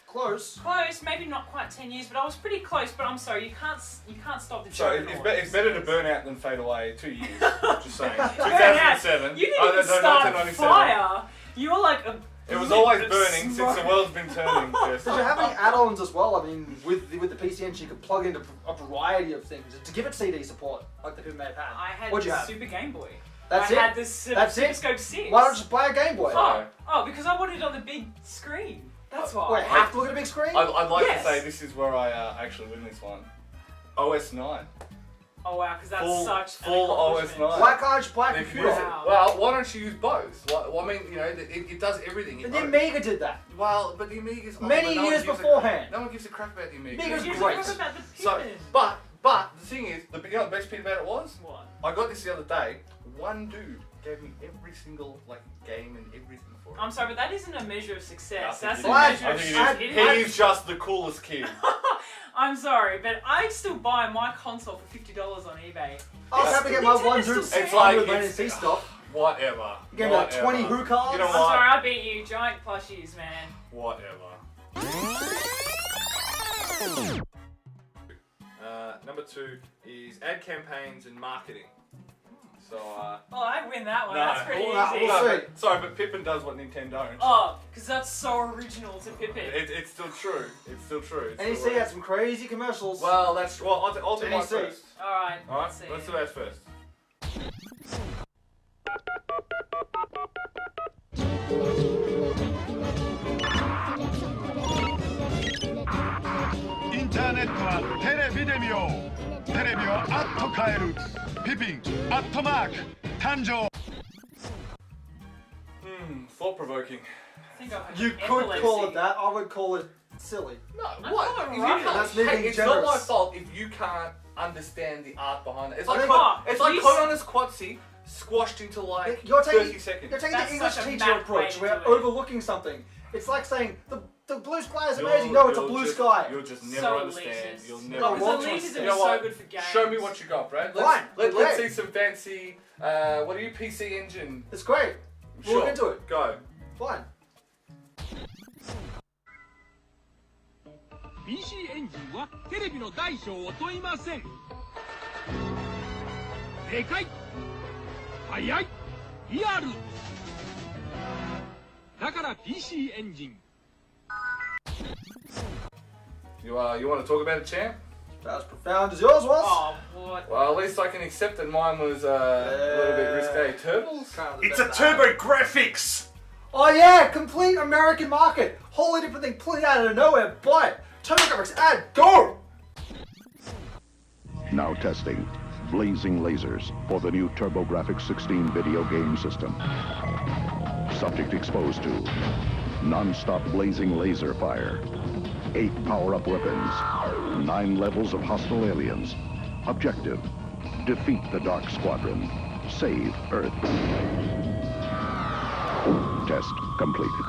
Close. Close, maybe not quite 10 years, but I was pretty close. But I'm sorry, you can't stop the So juggernaut. it's better to burn out than fade away. 2 years. Just saying. Burn out. 2007. You didn't Oh, even no, start 1997. fire. You're like a. It was lit always of burning smoke. since the world's been turning. Yes. Did you have any add-ons as well? I mean, with the PC Engine, you could plug into a variety of things to give it CD support, like the people may have had. I had What'd you the have? Super Game Boy. That's I it? had this That's it? Scope 6. Why don't you just buy a Game Boy? Oh, because I wanted it on the big screen. That's why. Wait, have to look at a big screen? I'd like Yes. to say this is where I actually win this one. OS 9. Oh wow, because that's Full- such full an accomplishment. OS9. Why can't you buy a They're computer? beautiful. Wow. Well, why don't you use both? Well, I mean, you know, it does everything. The Amiga did that. Well, but the Amiga's old, Many but no one years gives a- beforehand. No one gives a crap about the Amiga. Amiga's You great. talk about the So, Pippin. but the thing is, you know, the best bit about it was, What? I got this the other day. One dude gave me every single game and everything for it. I'm sorry, but that isn't a measure of success. I That's think a it measure I of think it shit. is. He's just the coolest kid. I'm sorry, but I'd still buy my console for $50 on eBay. I'll have to get my one Nintendo's dude still It's like with it's- NEC stuff. Whatever. You gave me like Whatever. 20 Who cards? You know I'm what? sorry, I beat you. Giant plushies, man. Whatever. Number 2 is ad campaigns and marketing. So, Oh, I win that one. no, That's pretty well, easy. we'll no, see. but, sorry, but Pippin does what Nintendo don't. Oh, because that's so original to Pippin. It's still true. It's still true. It's NEC still had some crazy commercials. Well, I'll do mine NEC. first. Alright, Alright, let's see. let's do ours first. Thought-provoking. I think I've had You could epilepsy. call it that. I would call it silly. No, I what? thought If you right. can't, That's me being it's not my generous. fault if you can't understand the art behind it. It's I like think- it's like you Konami's Quatsi squashed into like You're 30 taking, seconds. you're taking That's the English such a teacher math approach. way to We're do it. overlooking something. It's like saying the blue sky is You'll- amazing. No, it's a you'll blue just- sky. You'll just never So understand. elitist. You'll No, never well, Because understand. elitism You is know so what? good for games. Show me what you got, Brad. Fine, Let's great. see some fancy. What are you, PC Engine? It's great. We'll look into it. Go. Fine. PC エンジンはテレビの大小を問いません。でかい、速い、リアル。だから PC エンジン。You want to talk about it, champ? About as profound as yours was. Oh, what? Well, at least I can accept that mine was a little bit risque. Turtles? Kind of the It's a best turbo graphics! Oh yeah, complete American market. Wholly different thing, pulled out of nowhere. Buy it. TurboGrafx ad, go! Now testing blazing lasers for the new TurboGrafx 16 video game system. Subject exposed to non-stop blazing laser fire, 8 power-up weapons, 9 levels of hostile aliens. Objective: defeat the Dark Squadron, save Earth. Test completed.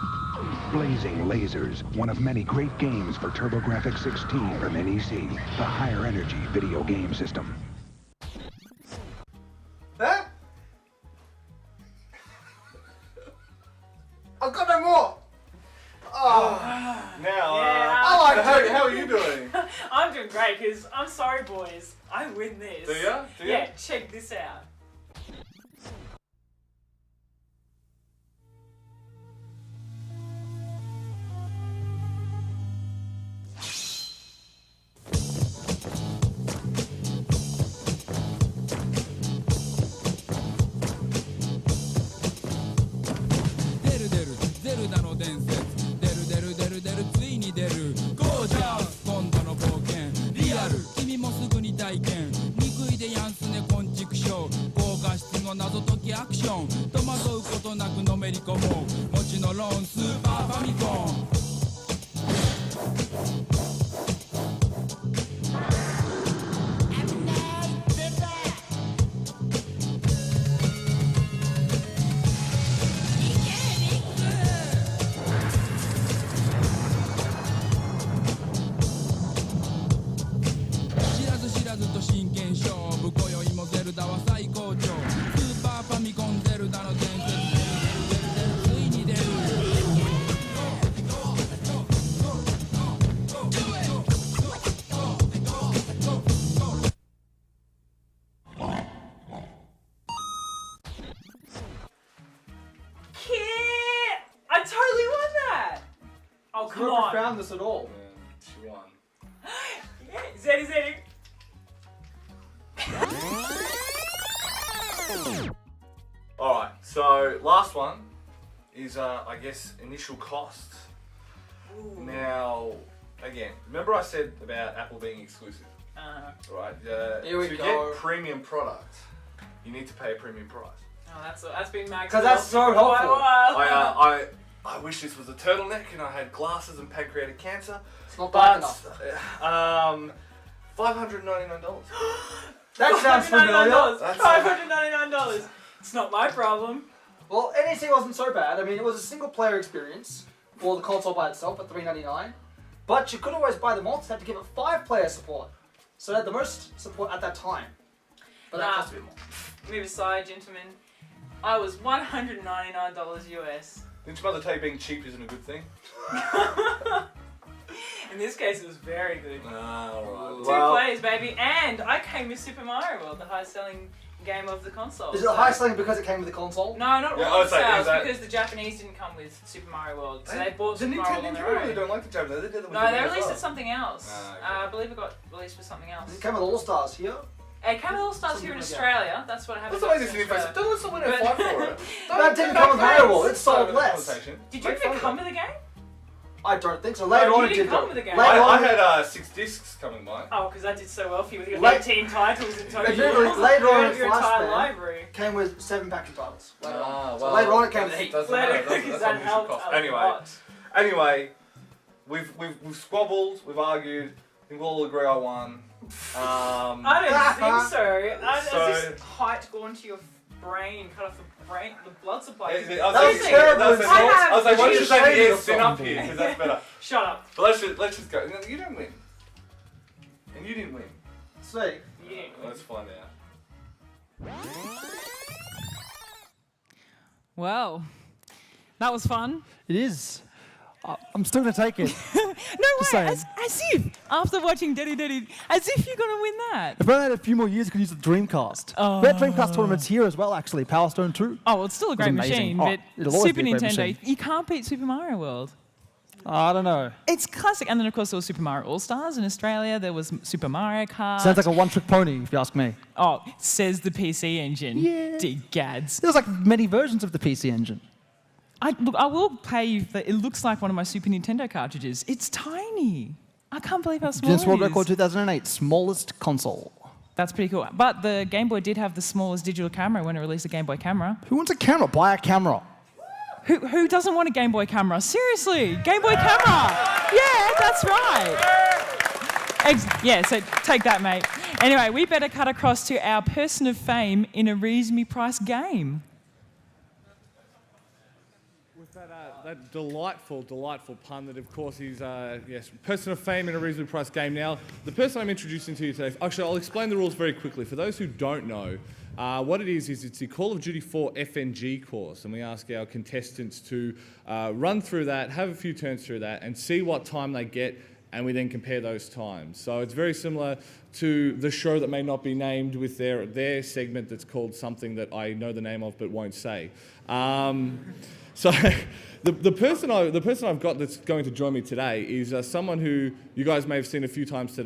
Blazing Lasers, one of many great games for TurboGrafx 16 from NEC, the higher energy video game system. I've got no more. Oh. Now, how are you doing? I'm doing great because I'm sorry, boys. I win this. Do ya? Yeah, check this out. Come on. Found this at all. She won. Yeah, Zeddy. Alright, so last one is, I guess, initial cost. Ooh. Now, again, remember I said about Apple being exclusive? Right? Here we to go. get premium product, you need to pay a premium price. Oh, that's been maxed. Because that's so helpful. I wish this was a turtleneck and I had glasses and pancreatic cancer. It's not black enough. $599. That sounds familiar. $599. It's not my problem. Well, NEC wasn't so bad. I mean, it was a single player experience for the console by itself at $399. But you could always buy the mods, had to give it 5-player support. So it had the most support at that time. But that cost a bit more. Move aside, gentlemen. I was $199 US. Didn't your mother tell you being cheap isn't a good thing? In this case, it was very good. Alright. 2 players, baby. And I came with Super Mario World, the highest selling game of the console. Is it the highest selling because it came with the console? No, not Yeah, world I was like, sales, that- because the Japanese didn't come with Super Mario World. So they bought The Super Mario World on their Nintendo really own. don't like the Japanese. They did it with No, the they Wii as released well. it something else. Ah, okay. I believe it got released for something else. It came with All-Stars here. It came with All Stars here in Australia. That's what I have. That's the way this is. Don't let someone fight for it. That didn't come with Mario World. It sold Don't less. conversation. Did you even come with a game? I don't think so. Later on you it didn't did come though. with a game. Later I on, had 6 discs coming by. Oh, because I did so well for you with your Late- 18 titles in total. Later on in your Flash entire Band, library. came with 7 packs of titles. Later on. Ah, So well, later on it came with that heat. doesn't Later, matter. because That's that initial helped cost. a lot. Anyway, we've squabbled, we've argued. I think we'll all agree I won. I don't think so. Has So- this height gone to your brain, cut off the blood supply? I was That's like, terrible. I was like, why don't you Jesus, say the shame air spin up here? Because that's better. Shut up. But let's just go. No, you don't win. And you didn't win. Sweet. Yeah. Let's find out. Well, that was fun. It is. I'm still going to take it. No way, saying. as if, after watching Daddy, as if you're going to win that. If I had a few more years, I could use the Dreamcast. We had Dreamcast tournaments here as well, actually. Power Stone 2. Oh, well, it's still a great amazing. machine, Oh, but it'll always Super be a great Nintendo, machine. you can't beat Super Mario World. I don't know. It's classic. And then, of course, there was Super Mario All-Stars in Australia. There was Super Mario Kart. Sounds like a one-trick pony, if you ask me. Oh, says the PC Engine. Yeah. Dig gads. There's like many versions of the PC Engine. Look, I will pay you that it looks like one of my Super Nintendo cartridges. It's tiny. I can't believe how small Guinness World it is. Record 2008, smallest console. That's pretty cool. But the Game Boy did have the smallest digital camera when it released the Game Boy camera. Who wants a camera? Buy a camera. Who doesn't want a Game Boy camera? Seriously, Game Boy camera. Yeah, that's right. Yeah, so take that, mate. Anyway, we better cut across to our person of fame in a reasonably priced game. With that delightful pun that, of course, is, yes, person of fame in a reasonably priced game. Now, the person I'm introducing to you today, actually, I'll explain the rules very quickly. For those who don't know, What it is it's the Call of Duty 4 FNG course, and we ask our contestants to run through that, have a few turns through that, and see what time they get, and we then compare those times. So it's very similar to the show that may not be named with their segment that's called something that I know the name of but won't say. So the person I've got that's going to join me today is someone who you guys may have seen a few times this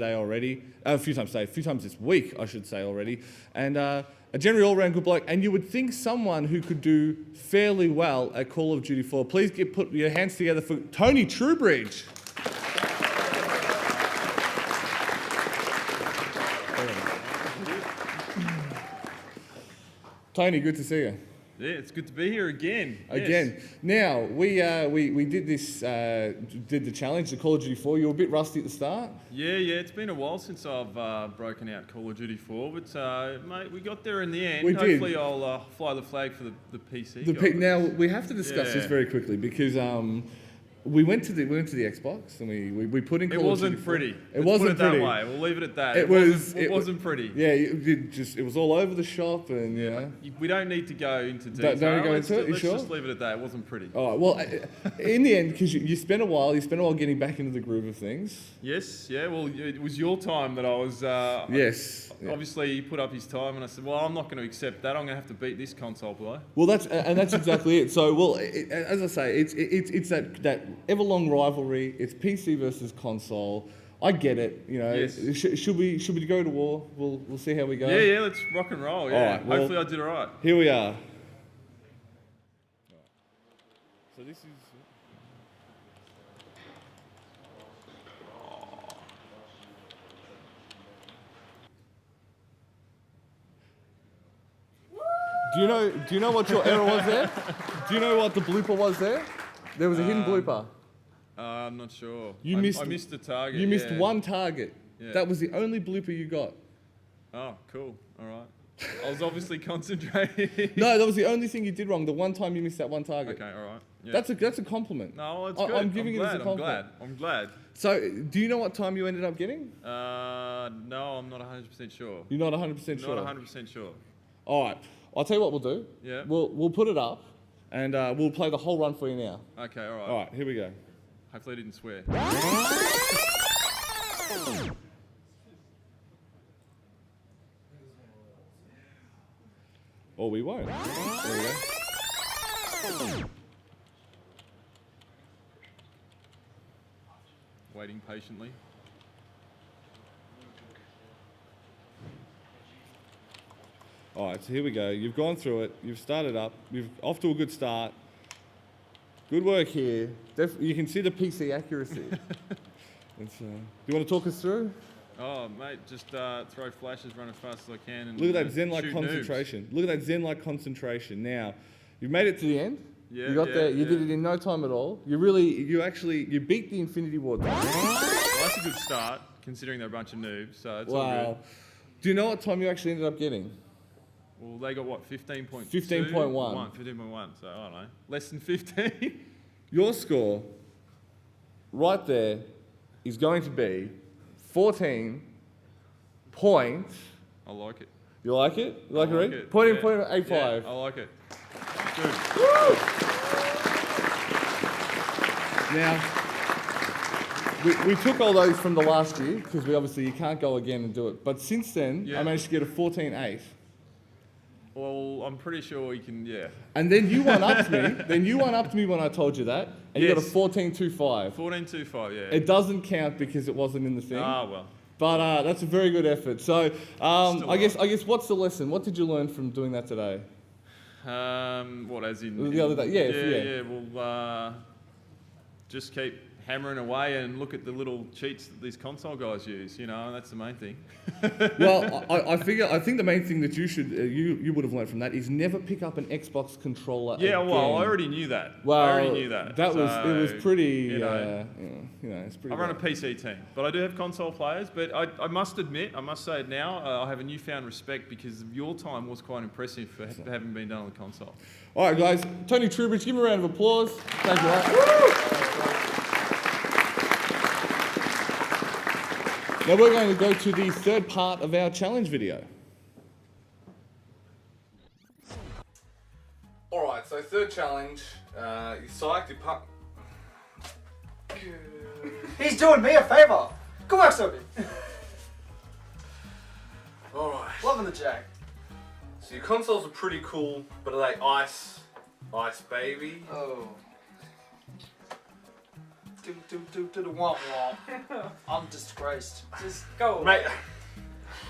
week, I should say already, and a generally all-round good bloke, and you would think someone who could do fairly well at Call of Duty 4. Please put your hands together for Tony Trubridge. Tony, good to see you. Yeah, it's good to be here again. Again. Yes. Now, we did this, did the challenge, the Call of Duty 4. You were a bit rusty at the start. Yeah, it's been a while since I've broken out Call of Duty 4, but mate, we got there in the end. We did. Hopefully I'll fly the flag for the PC. Now, we have to discuss this very quickly because we went to the Xbox and we put in Call of Duty 4. It wasn't pretty. It wasn't pretty. That way. We'll leave it at that. It wasn't pretty. Yeah, it was all over the shop, and you know. We don't need to go into detail. Don't go into it. You sure? Let's just leave it at that. It wasn't pretty. All right. Well, in the end, because you spent a while getting back into the groove of things. Yes. Yeah. Well, it was your time that I was. Yes. Obviously, he put up his time, and I said, "Well, I'm not going to accept that. I'm going to have to beat this console blow." Well, that's exactly it. So, well, as I say, it's that ever-long rivalry. It's PC versus console. I get it. You know, yes. Should we go to war? We'll see how we go. Yeah. Let's rock and roll. Yeah. All right, well, hopefully, I did all right. Here we are. So this is. Do you know what your error was there? Do you know what the blooper was there? There was a hidden blooper. I'm not sure. I missed the target. You missed one target. Yeah. That was the only blooper you got. Oh, cool. All right. I was obviously concentrating. No, that was the only thing you did wrong. The one time you missed that one target. Okay, all right. Yeah. That's a compliment. No, it's good. I'm giving it as a compliment. I'm glad. So, do you know what time you ended up getting? No, I'm not 100% sure. You're not 100% sure? Not 100% sure. All right. I'll tell you what we'll do. Yeah. We'll put it up, and we'll play the whole run for you now. Okay, all right. All right, here we go. Hopefully I didn't swear. Or we won't. There we go. Waiting patiently. All right, so here we go. You've gone through it. You've started up. You've off to a good start. Good work here. You can see the PC accuracy. Do you want to talk us through? Oh, mate, just throw flashes, run as fast as I can. And look at that zen-like shoot concentration. noobs. Look at that zen-like concentration. Now, you've made it to the end. Yeah, you got there. You did it in no time at all. You beat the Infinity Ward. Well, that's a good start, considering they're a bunch of noobs, so it's all good. Do you know what time you actually ended up getting? Well, they got what, 15.2? 15.1. 15.1, so I don't know. Less than 15? Your score, right there, is going to be 14 points. I like it. You like it? You like I like it? it. Point Yeah. 0.85. Yeah, I like it. Good. Now, we took all those from the last year because you can't go again and do it. But since then, I managed to get a 14.8. Well, I'm pretty sure we can, yeah. And then you one upped me. When I told you that, and you got a 14.25. 14.25, yeah. It doesn't count because it wasn't in the thing. Ah, well. But that's a very good effort. So I guess what's the lesson? What did you learn from doing that today? What, as in? The other day, yeah. Well, just keep hammering away and look at the little cheats that these console guys use. You know, that's the main thing. Well, I think the main thing that you would have learned from that is never pick up an Xbox controller. Yeah, again. well, I already knew that. Well, I already knew that. It was pretty. It's pretty. I run a PC team, but I do have console players. But I must admit, I must say it now, I have a newfound respect because your time was quite impressive for having been done on the console. All right, guys. Tony Trubridge, give him a round of applause. Thank you. Right? Now we're going to go to the third part of our challenge video. So third challenge, you psyched, you pump. He's doing me a favour. Good work, Sophie. Alright. Loving the jag. So your consoles are pretty cool, but are they ice? Ice baby? Oh. Do womp womp. I'm disgraced. Just go. Mate,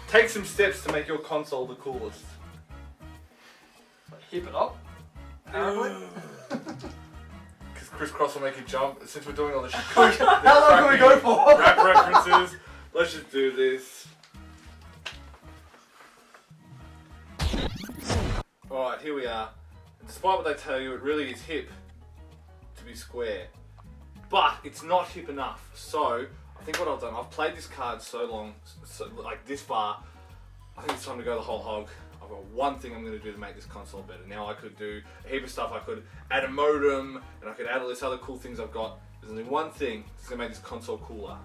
take some steps to make your console the coolest. Hip it up. Apparently. Because crisscross will make you jump. Since we're doing all this How long can we go for? Rap references, let's just do this. Alright, here we are. And despite what they tell you, it really is hip to be square. But it's not hip enough. So, I think what I've done, I've played this card so long, like this far, I think it's time to go the whole hog. I've got one thing I'm going to do to make this console better. Now I could do a heap of stuff. I could add a modem, and I could add all these other cool things I've got. There's only one thing that's going to make this console cooler.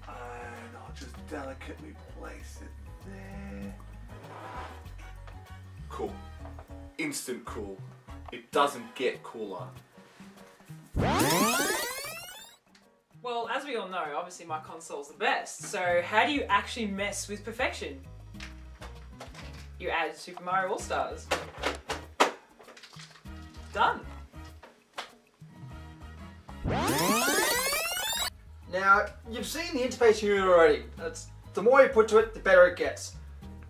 And I'll just delicately place it there. Cool. Instant cool. It doesn't get cooler. Well, as we all know, obviously my console's the best. So how do you actually mess with perfection? You add Super Mario All-Stars. Done. Now, you've seen the interface unit already. The more you put to it, the better it gets.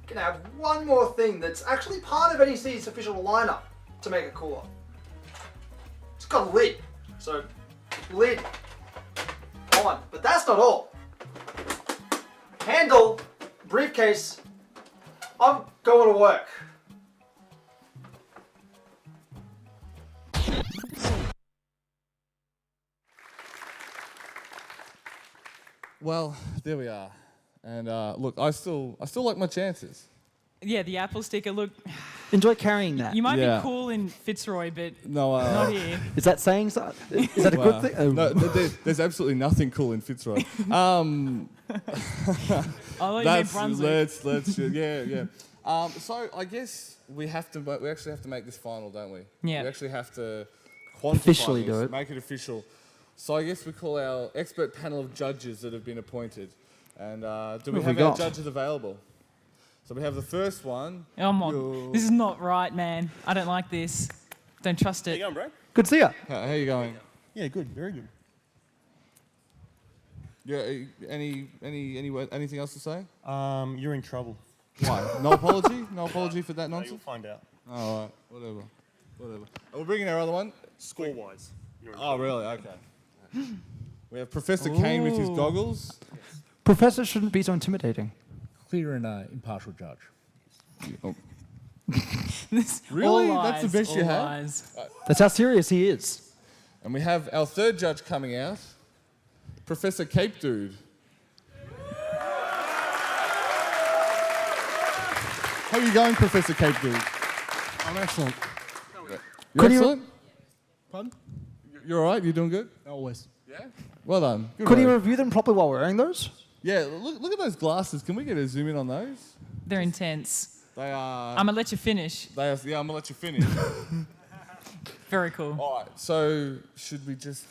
You can have one more thing that's actually part of NEC's official lineup to make it cooler. It's got a lid. So, lid on. But that's not all. Handle, briefcase, I'm going to work. Well, there we are. And look, I still like my chances. Yeah, the Apple sticker. Look, Enjoy carrying that. you might Yeah. be cool in Fitzroy, but No, not here. Is that saying so? Is that a good thing? Oh. No, there's absolutely nothing cool in Fitzroy. I'll let you make Brunswick. let's yeah. So I guess we actually have to make this final, don't we? Yeah. We actually have to quantify Officially this, do it. make it official. So I guess we call our expert panel of judges that have been appointed. And do we Who have have we our got? judges available? So we have the first one. Come on. This is not right, man. I don't like this. Don't trust it. How you going, bro? Good to see ya. How you going? Yeah, good. Very good. Yeah. Anything else to say? You're in trouble. Why? No apology? No apology for that You'll nonsense? find out. All right. Whatever. And we're bringing our other one. Score-wise. You're in Oh, trouble. really? Okay. We have Professor Kane with his goggles. Professor shouldn't be so intimidating. Clear and impartial judge. Really? All That's the lies, best you all have? lies. That's how serious he is. And we have our third judge coming out, Professor Cape Dude. How are you going, Professor Cape Dude? I'm excellent. You Could you- excellent? Pardon? You're all right? You're doing good? Always. Yeah? Well done. Good Could he work. review them properly while wearing those? Yeah, look at those glasses. Can we get a zoom in on those? They're intense. They are... I'm going to let you finish. yeah, I'm going to let you finish. Very cool. All right, so should we just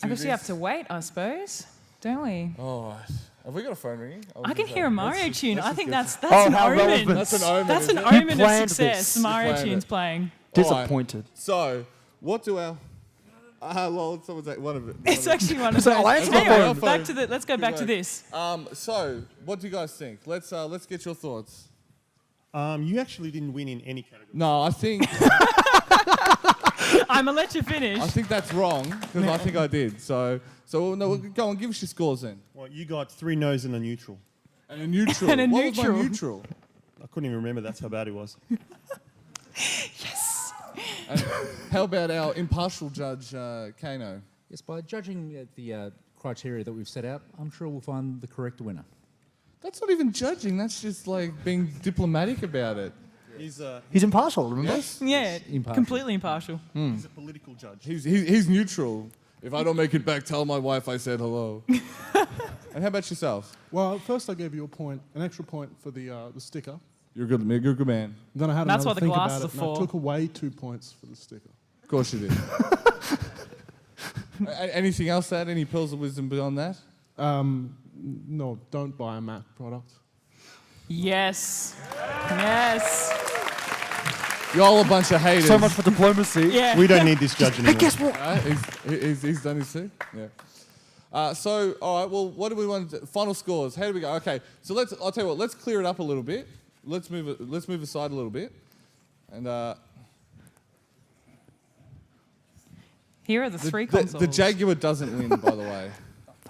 I do guess you have this? to wait, I suppose. Don't we? All right. Have we got a phone ringing? I can hear a Mario tune. I think that's Oh, an how omen. relevant. That's an omen. That's an isn't it? omen of planned success. this. The Mario planned tune's it. playing. All right. Disappointed. So, what do our... well, someone's like, one of it. It's actually one of So those. I'll answer the Anyway, phone. back to the. Let's go back to Good this. So, what do you guys think? Let's get your thoughts. You actually didn't win in any category. No, I think I'm gonna let you finish. I think that's wrong because I think I did. So no, go on, give us your scores then. Well, you got 3 no's and a neutral. And a neutral. And a what was neutral. my neutral? I couldn't even remember. That's how bad it was. Yes. And how about our impartial judge, Kano? Yes, by judging the criteria that we've set out, I'm sure we'll find the correct winner. That's not even judging. That's just like being diplomatic about it. He's He's impartial, remember? Yes. Yeah. Impartial. Completely impartial. a political judge. He's neutral. If I don't make it back, tell my wife I said hello. And how about yourself? Well, first I gave you an extra point for the sticker. You're a good man. Then I had That's another what the think glasses about it, are and I for. took away 2 points for the sticker. Of course you did. Anything else to add? Any pearls of wisdom beyond that? No, don't buy a Mac product. Yes. Yes. Y'all a bunch of haters. So much for diplomacy. Yeah. We don't need this judge anymore. Hey, guess what? He's done his thing. Yeah. So, all right. Well, what do we want to do? Final scores. How do we go? Okay. So I'll tell you what. Let's clear it up a little bit. Let's move aside a little bit, and Here are the three consoles. the Jaguar doesn't win, by the way.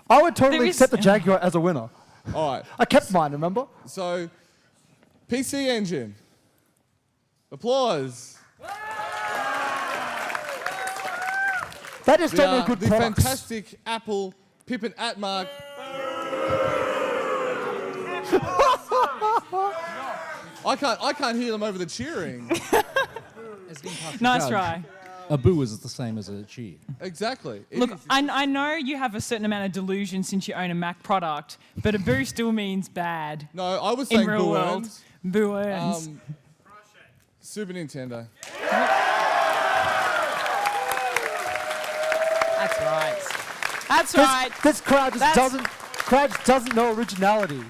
I would totally There is- accept the Jaguar as a winner. All right. I kept mine, remember? So, PC Engine. Applause. That is totally good The products. fantastic Apple Pippin Atmark. I can't hear them over the cheering. Nice try. A boo is the same as a cheer. Exactly. It Look, is. I know you have a certain amount of delusion since you own a Mac product, but a boo still means bad. No, I was In saying real Boo world. earns. Boo earns. Super Nintendo. That's right. That's right. This crowd just That's- doesn't know originality.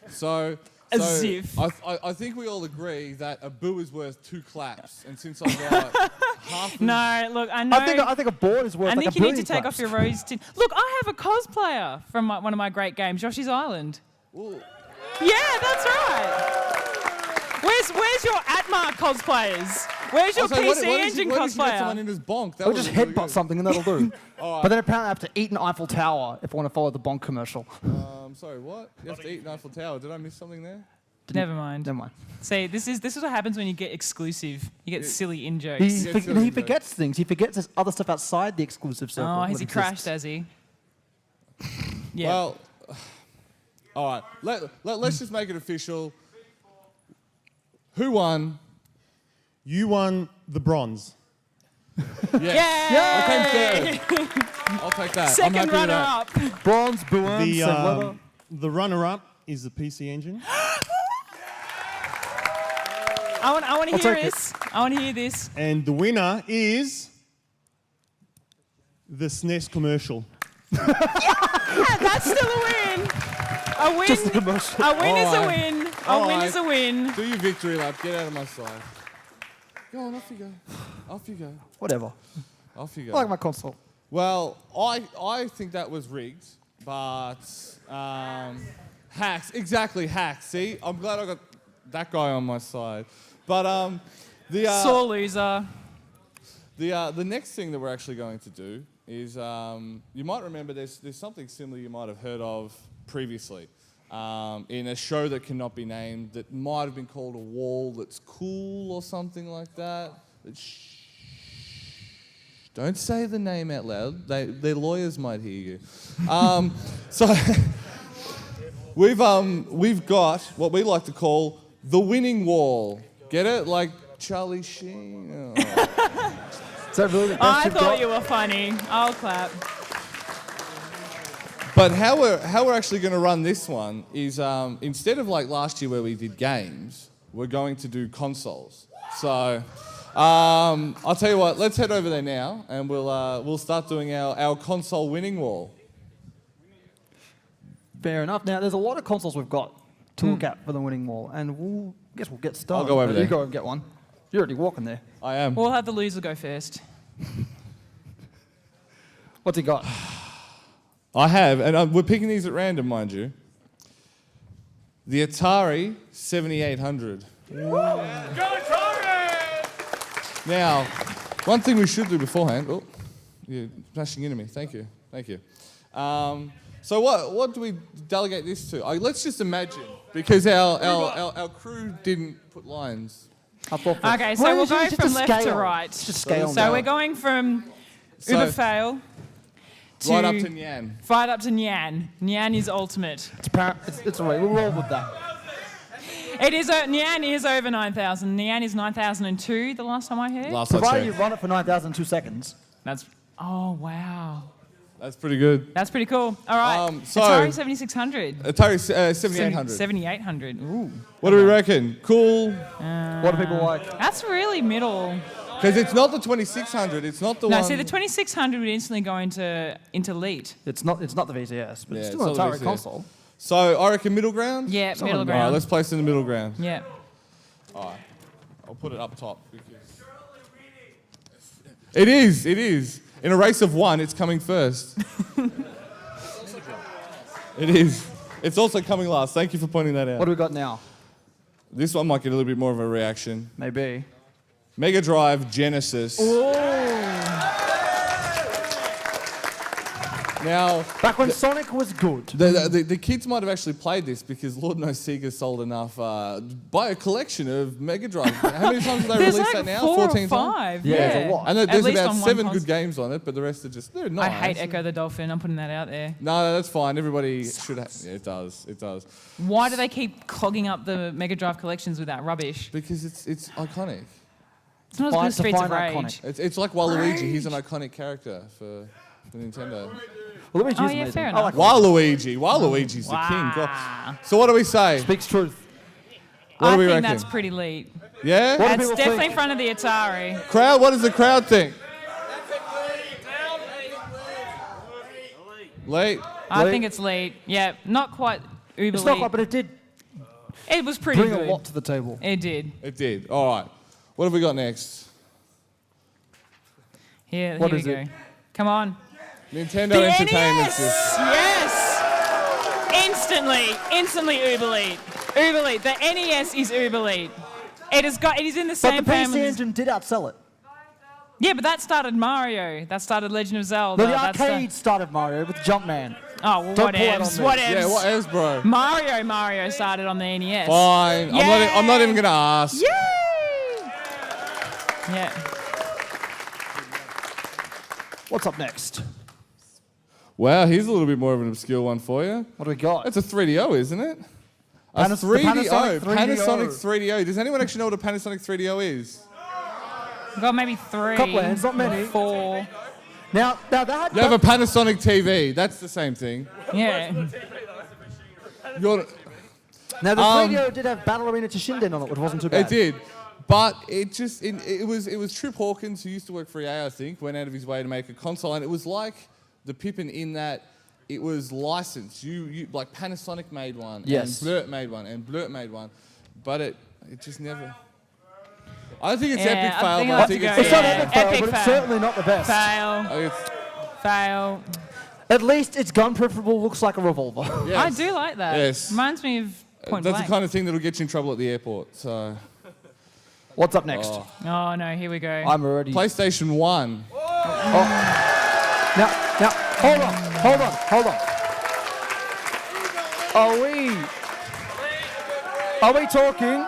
So As if. I think we all agree that a boo is worth 2 claps, and since I got half of No, look, I know. I think a board is worth I like think a you need billion to take claps. off your rose tin. Look, I have a cosplayer from one of my great games, Yoshi's Island. Ooh. Yeah, that's right. Where's your Atmark cosplayers? Where's your Also, PC why don't you Engine get someone cosplayer? in his bonk? That Or was just really headbutt good. something and that'll do. All right. But then apparently I have to eat an Eiffel Tower if I want to follow the Bonk commercial. Sorry, what? You have to eat an Eiffel Tower. Did I miss something there? Never mind. Never mind. See, this is what happens when you get exclusive. You get silly in jokes. He forgets things. He forgets there's other stuff outside the exclusive circle. Oh, that has he exists. crashed, has he? Yeah. Well, all right. Let's just make it official. Who won? You won the bronze. Yes. Yay! I came third. I'll take that. I'm Second happy with that. runner-up. Bronze, Buan, The runner-up is the PC Engine. I want to I'll hear take it. this. I want to hear this. And the winner is the SNES commercial. Yeah, that's still a win. A win. Just the commercial. A win is a All right. win. A All win right. is a win. Do your victory lap. Get out of my side. Go on, off you go. Off you go. Whatever. Off you I go. like my console. Well, I think that was rigged, but hacks. Exactly, hacks. See, I'm glad I got that guy on my side. But Sore loser. the next thing that we're actually going to do is you might remember there's something similar you might have heard of previously in a show that cannot be named that might have been called A Wall That's Cool or something like that. Don't say the name out loud. Their lawyers might hear you. So we've got what we like to call the winning wall. Get it? Like Charlie Sheen. Oh. Is that really the best I you've thought got? you were funny. I'll clap. But how we're actually going to run this one is instead of like last year where we did games, we're going to do consoles. So I'll tell you what. Let's head over there now, and we'll start doing our console winning wall. Fair enough. Now, there's a lot of consoles we've got to look at for the winning wall, and we'll get started. I'll go over there. You go and get one. You're already walking there. I am. We'll have the loser go first. What's he got? I have, and we're picking these at random, mind you. The Atari 7800. Now, one thing we should do beforehand. Oh, you're smashing into me. Thank you. So what do we delegate this to? Let's just imagine, because our crew didn't put lines. Okay, so Well, we'll it's go just from a left to scale. right. It's just scale So now. we're going from So- Uber fail to Right up to Nyan. Right up to Nyan. Nyan is ultimate. It's all right. We'll roll with that. It is Nyan is over 9,000. Nyan is 9,002 the last time I heard. Last I Provided you checked. run it for 9,002 seconds. That's oh wow. That's pretty good. That's pretty cool. All right. So- Atari 7600. Atari 7800. 7800. Ooh. What do we reckon? Cool. What do people like? That's really middle. Because it's not the 2600. It's not the No, one. see, the 2600 would instantly go into elite. It's not the VCS, but it's Yeah, still an it's not the Atari VCS. console. So I reckon middle ground. Yeah, middle All right, ground. let's place it in the middle ground. Yeah. All right. I'll put it up top because it is. It is. In a race of one, it's coming first. It is. It's also coming last. Thank you for pointing that out. What do we got now? This one might get a little bit more of a reaction. Maybe. Mega Drive Genesis. Now, back when Sonic was good. The kids might have actually played this because Lord knows Sega sold enough. Buy a collection of Mega Drive. How many times have they There's released like that now? 4 or 14 times? 5. Yeah, Yeah. there's a lot. And At there's least about on one 7 good console. games on it, but the rest are just, they're nice. I hate Echo the Dolphin. I'm putting that out there. No, that's fine. Everybody should have. Yeah, it does. It does. Why do they keep clogging up the Mega Drive collections with that rubbish? Because it's iconic. It's not as good as Streets of define Rage. It's like Waluigi. He's an iconic character for Nintendo. Waluigi's Oh, yeah, amazing. fair I enough. like Waluigi. Waluigi's the king. God. So what do we say? Speaks truth. What do I we think reckon? that's pretty elite. Yeah? What do That's people definitely think? in front of the Atari. Crowd, what does the crowd think? Late. I Late. think it's late. Yeah, not quite uber It's not late. quite, but it did It was pretty bring good. a lot to the table. It did. It did. All right. What have we got next? Here What we is go. it? Come on. Nintendo The Entertainment NES! System. Yes! Instantly uber elite. Uber elite. The NES is uber elite. It is in the But same the PC family. engine did outsell it. Yeah, but that started Mario. That started Legend of Zelda. No, the That's arcade started Mario with Jumpman. Oh, well, Don't pull that whatevs. on me. Whatevs. Yeah, what else, bro? Mario started on the NES. Fine. I'm not even going to ask. Yay! Yeah. What's up next? Wow, here's a little bit more of an obscure one for you. What do we got? That's a 3DO, isn't it? A The 3DO. Panasonic 3DO. Panasonic 3DO. Does anyone actually know what a Panasonic 3DO is? Got maybe 3. Couple hands, not many. 4. Now that You have a Panasonic TV. That's the same thing. Yeah. You're, now the 3DO did have Battle Arena to Shinden on it, which wasn't too bad. It did. But it was Trip Hawkins, who used to work for EA, I think, went out of his way to make a console, and it was like the Pippin in that it was licensed. You like Panasonic made one, Yes. and Blurt made one, and Blurt made one, but it just never. I don't think it's Yeah, epic I fail, think but I'll I have think to it's go, It's not yeah. epic fail, Epic but it's fail. certainly not the best. I Fail. think it's- Fail. At least its gun peripheral looks like a revolver. yes. I do like that. Yes. Reminds me of Point That's Blank. the kind of thing that'll get you in trouble at the airport. So What's up next? Oh no, here we go. I'm already. PlayStation 1. Now, hold on. Are we talking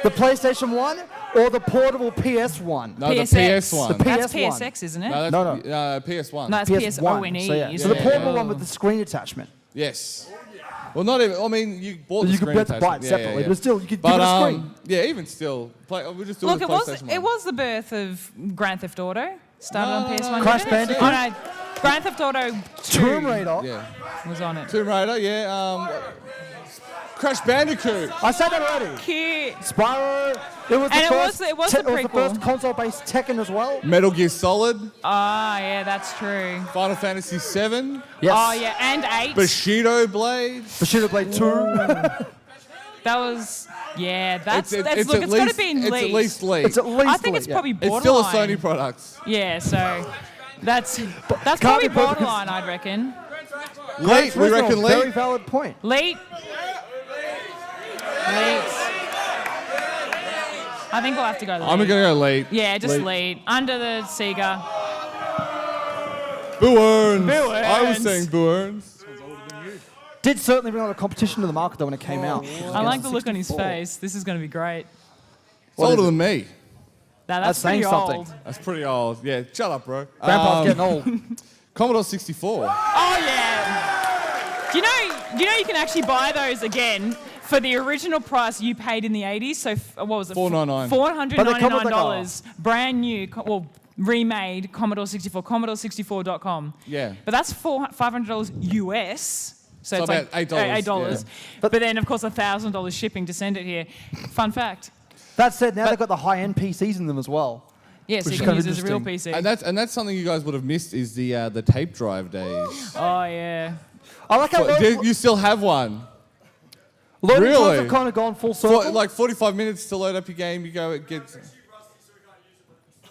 the PlayStation 1 or the portable PS1? No, the PSX. PS one. The That's PS1. PSX, isn't it? No, No, that's PS1. No, that's PS1. So, yeah. So the Yeah. portable one with the screen attachment. Yes. Well, not even. I mean, you bought the You could screen have to buy it attachment. Yeah, separately, yeah, but still, you could But give it a screen. yeah, even still, we're just doing Look, the it was PlayStation 1. it was the birth of Grand Theft Auto. Started on PS1. Crash didn't it? Bandicoot? Oh no, Grand Theft Auto 2 Tomb Raider. Yeah. was on it. Tomb Raider, yeah. Crash Bandicoot. I said that already. Cute. Spyro. It was the And it was first. the- it was the it was the prequel. first console-based Tekken as well. Metal Gear Solid. Ah, yeah, that's true. Final Fantasy 7. Yes. Oh yeah, and 8. Bushido Blade. Bushido Blade 2. That was that's It's look, at it's got to least- be in It's at least League. It's at least. I think it's yeah. probably borderline. It's still a Sony product. Yeah, so that's Can't probably be both because- borderline, I'd reckon. Late, we Original, reckon Very late. valid point. Late. I think we'll have to go late. I'm going to go late. Yeah, just late. Under the Sega. Boo Earns. Boo I was Earns. saying Boo Earns. Did certainly bring a lot of competition to the market though when it came out. I like the look on his face. This is going to be great. It's older than me. Now, That's that's pretty saying old. something. That's pretty old. Yeah, shut up, bro. Grandpa's getting old. Commodore 64. Oh yeah. Do you know you can actually buy those again for the original price you paid in the 80s? So what was it? $4.99. But they come with like $499. Brand new. Well, remade Commodore 64, Commodore64.com. Yeah. But that's $500 US. So it's about like $8. $8. But then, of course, $1,000 shipping to send it here. Fun fact. That said, now they've got the high-end PCs in them as well. Yes, which you is can kind of use it as a real interesting. PC. And that's something you guys would have missed is the tape drive days. Oh, yeah. I like how You still have one. loading Really? times have kind of gone full circle. Like 45 minutes to load up your game, you go, it gets...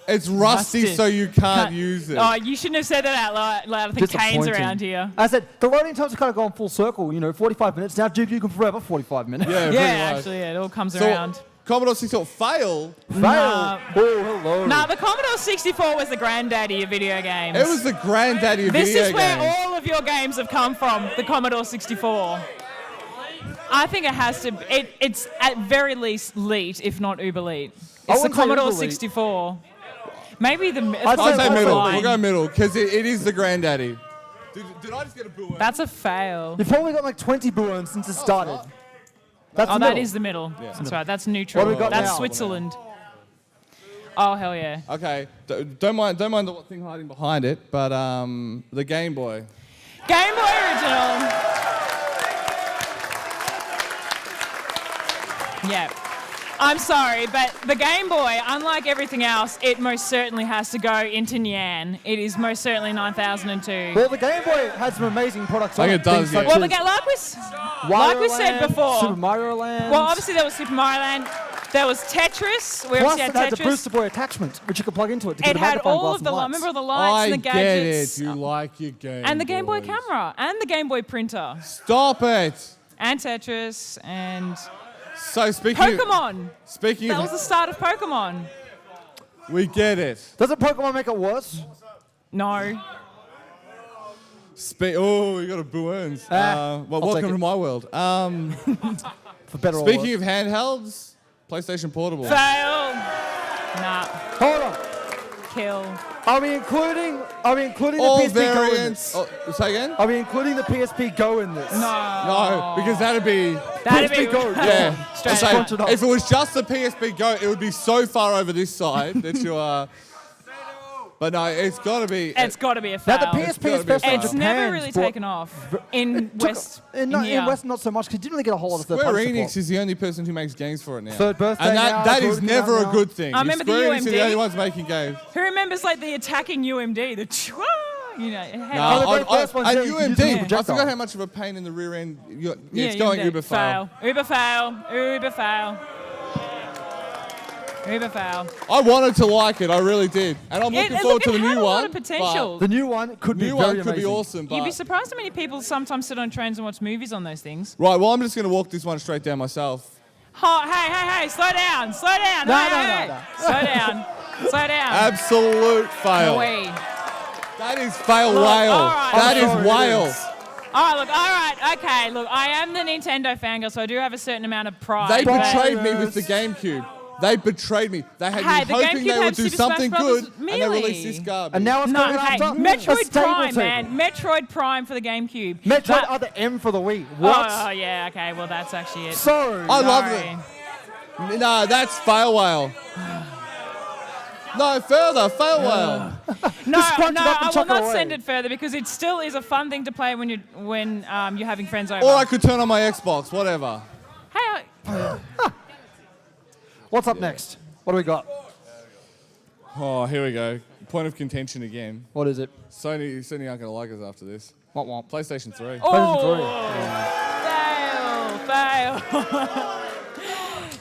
It's rusty, Rusted. so you can't use it. Oh, you shouldn't have said that out loud. I think Kane's Disappointing. around here. I said the loading times have kind of gone full circle. 45 minutes now. Duke Nukem Forever, 45 minutes. Yeah, Yeah, pretty much. actually, yeah, it all comes So, around. Commodore 64 fail. Nah. Oh, hello. Nah, the Commodore 64 was the granddaddy of video games. It was the granddaddy of This video is where games. all of your games have come from, the Commodore 64. I think it has to. It's at very least elite, if not uber elite. It's the wouldn't say Commodore uber elite. 64. Maybe the. I'd I'll say middle. line. We'll go middle, because it is the granddaddy. Did I just get a boo? That's a fail. You've probably got like 20 booms since it started. That's Oh, the that middle. is the middle. Yeah. That's right. That's neutral. What have we got That's now? Switzerland. Oh hell yeah. Okay, don't mind the thing hiding behind it, but the Game Boy. Game Boy original. Yeah. I'm sorry, but the Game Boy, unlike everything else, it most certainly has to go into Nyan. It is most certainly 9002. Well, the Game Boy had some amazing products I on think it. it does, things yeah. such Well, as like we said Wario before. Land, Super Mario Land. Well, obviously there was Super Mario Land. There was Tetris. We Plus, obviously it had had the Tetris. Booster Boy attachment, which you could plug into it to get It a had magnifying all glass of the and lights. remember the lights and the gadgets. Get it. You like your Game And the Game Boy Boys. camera and the Game Boy printer Stop it. and Tetris and So speaking Pokemon. Speaking That of, was the start of Pokemon. we get it. Doesn't Pokemon make it worse? No. Oh, you got a boo earns. Well, I'll welcome take to it. my world. For better or Speaking worse. of handhelds, PlayStation Portable. Fail. Nah. Hold on. Kill. Are we including the All PSP Go in variants. this? Oh, say again? Are we including the PSP Go in this? No, because that'd be. That'd be PSP Go. Yeah. Straight So up. Sponsored if it was just the PSP Go, it would be so far over this side that you are. But no, it's got to be. It's got to be a fail. Now the PSP, It's gotta be a especially in It's Japan, never really taken off in West. In here. West, not so much because you didn't really get a whole lot of Square third-party Enix support. is the only person who makes games for it now. Third birthday and now, that is Gordon never now. a good thing. I remember the Square Enix are the UMD. only ones making games. Who remembers like the attacking UMD? The chua, you know. Oh, the No, very first ones, and yeah, you could use it as a UMD, I projector. forgot how much of a pain in the rear end. It's Yeah, going UMD. uber fail. Uber fail. Uber fail. Uber fail. I wanted to like it, I really did, and I'm looking forward to the it had new a lot one. of potential. The new one could But be new very one could be amazing. awesome. You'd be But surprised how many people sometimes sit on trains and watch movies on those things. right, well, I'm just going to walk this one straight down myself. Oh, hey, slow down, slow down. No, hey, no, hey. no, no. Slow down, slow down. Absolute fail. No way. That is fail Look, whale. all right. That I'm is sorry, it whale. is. All right, okay, look, I am the Nintendo fangirl, so I do have a certain amount of pride. They but- betrayed me with the GameCube. They betrayed me. They had Hey, me the hoping GameCube they would had do Super Smash something Brothers good, and they Melee. released this garbage. And now it's No, coming hey, after a Metroid stable Prime, table. man. Metroid Prime for the GameCube. Metroid That- other M for the Wii. What? Oh, yeah, okay, well, that's actually it. Sorry. I love Sorry. it. No, that's fail whale. No, further, fail whale. No, scrunch it up and I will chuck it not away. send it further because it still is a fun thing to play when you're having friends over. Or I could turn on my Xbox, whatever. Hey, What's up next? What do we got? Oh, here we go. Point of contention again. What is it? Sony aren't going to like us after this. What? PlayStation 3. Fail.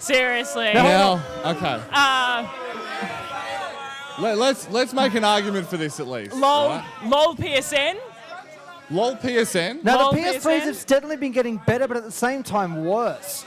Seriously. Now, okay. Uh, Let's make an argument for this at least. lol, right? lol PSN. LOL PSN. Now Lol the PS3s PSN? have steadily been getting better, but at the same time worse.